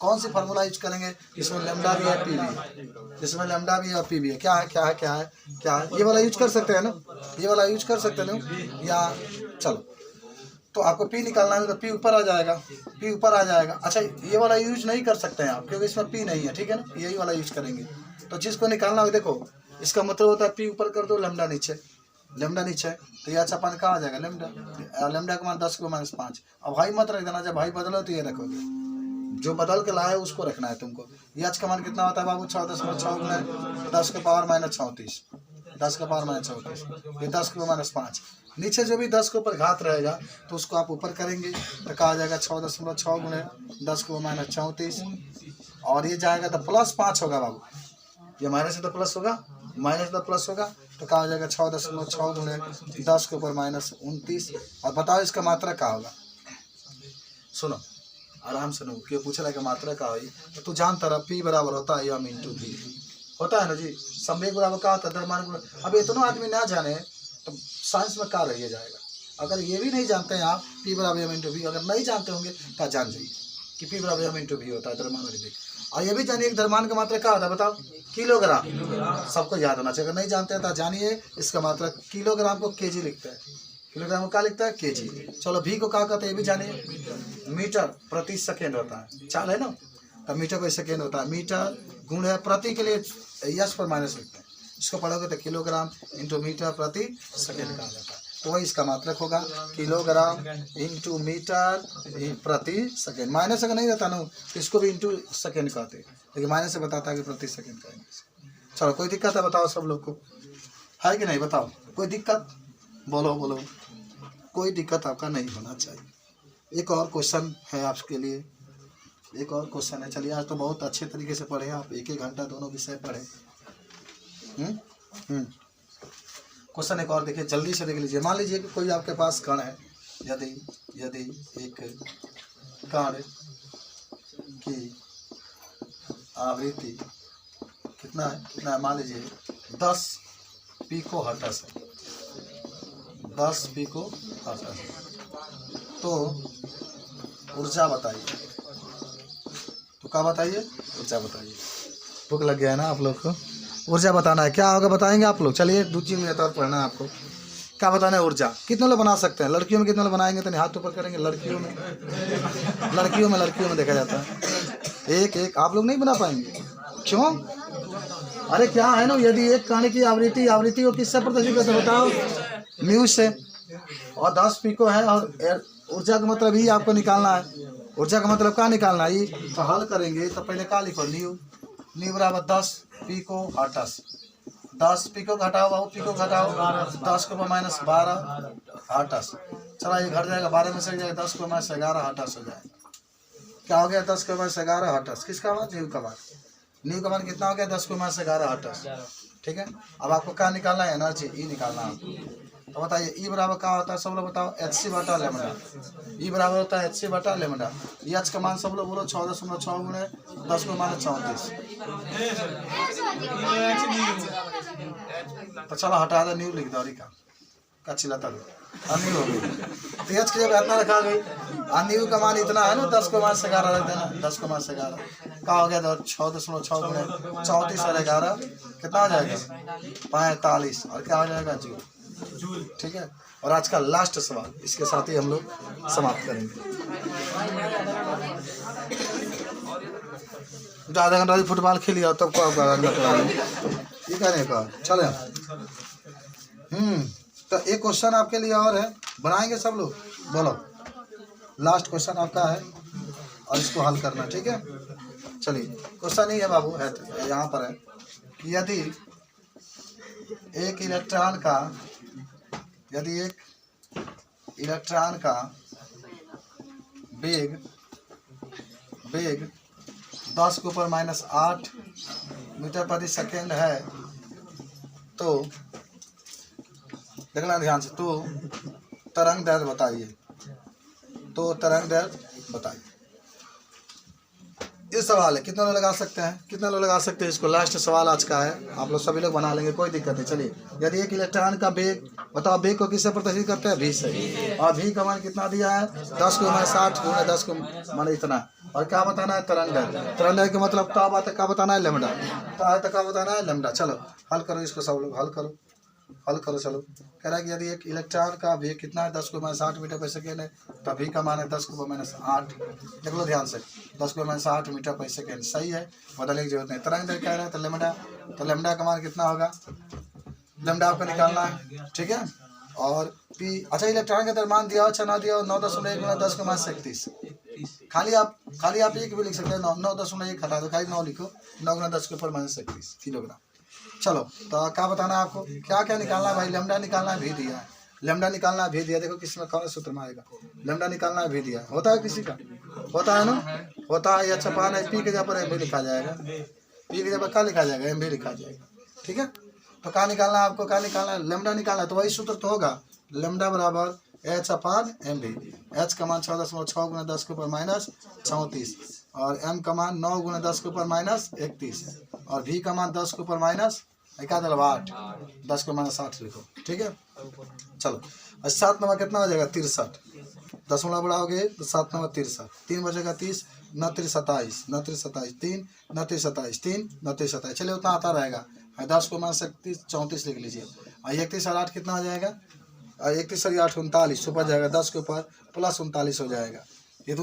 कौन सी फार्मूला यूज करेंगे? इसमें लैम्डा भी है, पी भी है, इसमें लैम्डा भी है और पी भी है। क्या है क्या है क्या है क्या है? ये वाला यूज कर सकते हैं ना, ये वाला यूज कर सकते हैं ना, या चलो तो आपको पी निकालना है तो पी ऊपर आ जाएगा, पी ऊपर आ जाएगा। अच्छा ये वाला यूज नहीं कर सकते हैं आप क्योंकि इसमें पी नहीं है, ठीक है ना, यही वाला यूज करेंगे। तो जिसको निकालना हो देखो, इसका मतलब होता है पी ऊपर कर दो, लेमडा नीचे, लेमडा नीचे, तो यह अच्छा पान कहाँ आ जाएगा? लेमडा। लेमडा का मान 10 को -5। अब भाई मत रख देना, जब भाई बदलो तो ये रखोगे, जो बदल के लाए उसको रखना है तुमको। ये आज का मान कितना होता है बाबू? 6.6 गुना 10 के पावर -34, 10 के पावर -34, ये 10 को -5। नीचे जो भी 10 के ऊपर घात रहेगा तो उसको आप ऊपर करेंगे तो कहा जाएगा 6.6 गुने 10 को -34, और ये जाएगा तो +5 होगा बाबू। ये माइनस है तो प्लस होगा, माइनस तो प्लस होगा, तो कहा जाएगा 6.6 गुने 10 के ऊपर -29। और बताओ इसका मात्रा क्या होगा? सुनो आराम से, नो क्यों पूछ रहा है कि मात्रा क्या हुई? तो तू जानता रहा पी बराबर होता है m × v, होता है ना जी। संवेग बराबर क्या होता है? द्रव्यमान। अब इतना आदमी ना जाने तो साइंस में क्या रह जाएगा? अगर ये भी नहीं जानते हैं आप पी बराबर m × v, अगर नहीं जानते होंगे तो जान जाइए कि पी बराबर m × v होता है, द्रव्यमान और वेग। और ये भी जानिए द्रव्यमान का मात्रा क्या होता है? बताओ, किलोग्राम। सबको याद होना चाहिए, अगर नहीं जानते हैं तो जानिए इसका मात्रा। किलोग्राम को केजी लिखता है, किलोग्राम को क्या लिखता है? केजी। चलो भी को क्या कहते हैं ये भी जानिए, मीटर प्रति सेकेंड होता है, चाल है ना, तो मीटर पर सेकेंड होता है। मीटर गुण है प्रति के लिए यश पर माइनस लिखते हैं, इसको पढ़ोगे तो किलोग्राम × मीटर प्रति सेकेंड कहा जाता है। तो वही इसका मात्रक होगा, किलोग्राम × मीटर प्रति सेकेंड। माइनस अगर नहीं रहता ना तो इसको भी इंटू सेकेंड कहते हैं, लेकिन माइनस से बताता है कि प्रति सेकेंड कहेंगे। चलो कोई दिक्कत है बताओ सब लोग को, है कि नहीं? बताओ कोई दिक्कत, बोलो बोलो, कोई दिक्कत आपका नहीं होना चाहिए। एक और क्वेश्चन है आपके लिए, एक और क्वेश्चन है। चलिए आज तो बहुत अच्छे तरीके से पढ़े आप, 1-1 घंटा दोनों विषय पढ़े। क्वेश्चन एक और देखिए, जल्दी से देख लीजिए। मान लीजिए कि कोई आपके पास कण है, यदि एक कण की आवृत्ति कितना है? मान लीजिए 10 पिको हर्ट्ज है, 10 पिको हर्ट्ज। तो ऊर्जा बताइए, तो क्या बताइए? ऊर्जा बताइए। भूख लग गया है ना आप लोग को? ऊर्जा बताना है, क्या होगा बताएंगे आप लोग? चलिए 2-3 मिनट और पढ़ना है आपको। क्या बताना है? ऊर्जा कितने लोग बना सकते हैं? लड़कियों में कितने लोग बनाएंगे तो हाथ ऊपर करेंगे। लड़कियों में देखा जाता है एक आप लोग नहीं बना पाएंगे, क्यों? अरे क्या है ना, यदि एक कण की आवृत्ति को किससे प्रदर्शित करते बताओ? म्यू से। और 10 पिको है, और ऊर्जा का मतलब ही आपको निकालना है। ऊर्जा का मतलब क्या निकालना है? तो हल करेंगे तो पहले क्या लिखो? न्यू बराबर 10 पिको हर्ट्ज, 10 पिको घटाओ बाबू, पिको घटाओ, 10 के ऊपर माइनस 12 हटस। चला ये घट जाएगा, 12 में से जाएगा 10 के माइनस 11 हटस हो जाएगा। क्या हो गया 10 के माइनस 11 हटस, किसका मान? न्यू का मान। न्यू का मान कितना हो गया? 10 के माइनस 11 हटस। ठीक है, अब आपको क्या निकालना है? एनर्जी ई निकालना है आपको। तो बताइए ई बराबर क्या होता है? सब लोग बताओ, एच सी बटा लेमडा। ई बराबर होता है एच सी बटा लेमडा। एच का मान सब लोग बोलो 14.6 गुणे 10 को माइनस 34। तो चलो हटा दो, न्यू लिख दो, का चिल्लाता न्यू हो गई। तो एच की जगह इतना रखा गई, न्यू का मान इतना है ना, 10 को माइनस 11 रख देना। 10 को माइनस 11 क्या हो गया? 6.6 गुणे 34 और 11 कितना हो जाएगा? 45 और क्या हो जाएगा? जूल। ठीक है, और आज का लास्ट सवाल, इसके साथ ही हम लोग समाप्त करेंगे। जो आधा घंटा फुटबॉल खेलिए तब को ये कहने का चले। तो एक क्वेश्चन आपके लिए और है, बनाएंगे सब लोग, बोलो। लास्ट क्वेश्चन आपका है और इसको हल करना, ठीक है। चलिए, क्वेश्चन ही है बाबू, है तो यहाँ पर है कि यदि एक इलेक्ट्रॉन का वेग 10 के ऊपर माइनस 8 मीटर प्रति सेकेंड है, तो देखना ध्यान से, तो तरंग दैर्घ्य बताइए। ये सवाल है, कितना लोग लगा सकते हैं? इसको लास्ट सवाल आज का है, आप लोग सभी लोग बना लेंगे, कोई दिक्कत नहीं। चलिए, यदि एक इलेक्ट्रॉन का वेग बताओ, वेग को किससे प्रदर्शित करते हैं? v से। और v का मान कितना दिया है? 10 को माइनस 8 गुणे 10 को मान इतना। और क्या बताना है? तरंग दैर्घ्य का मतलब क्या बात है? क्या बताना है? लेमडा। तो क्या बताना है? लेमडा। चलो हल करो इसको, सब लोग हल करो। चलो, कह रहा है कि यदि एक इलेक्ट्रॉन का वेग कितना है? 10 को माइनस 8 मीटर पर सेकेंड है, तो v का मान है 10 को माइनस 8। देख लो ध्यान से, 10 को माइनस 8 मीटर पर सेकेंड, सही है, बदलने की जरूरत नहीं। तरंग दैर्घ्य कह रहा है तो लेमडा का मान कितना होगा? लेमडा आपको निकालना है, ठीक है। और p, अच्छा इलेक्ट्रॉन का द्रव्यमान दिया हो अच्छा ना दिया हो, 9.1 गुना 10 को माइनस 31। खाली आप एक भी लिख सकते हैं, 9.1 हटा दो, खाली 9 लिखो, 9 गुना 10 के ऊपर माइनस 31 किलोग्राम। चलो, तो क्या बताना है आपको? क्या निकालना है भाई? लेमडा निकालना है, भी दिया है। लेमडा निकालना है, भी दिया। देखो किसमें कौन सूत्र में आएगा? लेमडा निकालना है, भी दिया। होता है किसी का? होता है ना? होता है। अच्छा पान है, पी के जगह पर एम भी लिखा जाएगा, पी के जगह पर क्या लिखा जाएगा? एम भी लिखा जाएगा, ठीक है। तो क्या निकालना है आपको? क्या निकालना है? लेमडा निकालना है, तो वही सूत्र तो होगा, लेमडा बराबर एच अपान एम भी। एच का मान 6.6 गुना 10 के ऊपर माइनस 34 और एम का मान 9 गुना 10 के ऊपर माइनस 31 और भी का मान 10 के ऊपर माइनस 8 10 को माइनस 8 लिखो, ठीक है। चलो, 7 नंबर कितना हो जाएगा? 63। 10 बढ़ाओगे तो 7 नंबर 63, 3 बचेगा 30, 9 3 27, 9 3 27, 3 9 3 27, 3 9 3 27। चलिए उतना आता रहेगा। 10 को माइनस 31 34 लिख लीजिए। और 31 और 8 कितना हो जाएगा? 31 और 8 39 ऊपर जाएगा, 10 के ऊपर प्लस 39 हो जाएगा।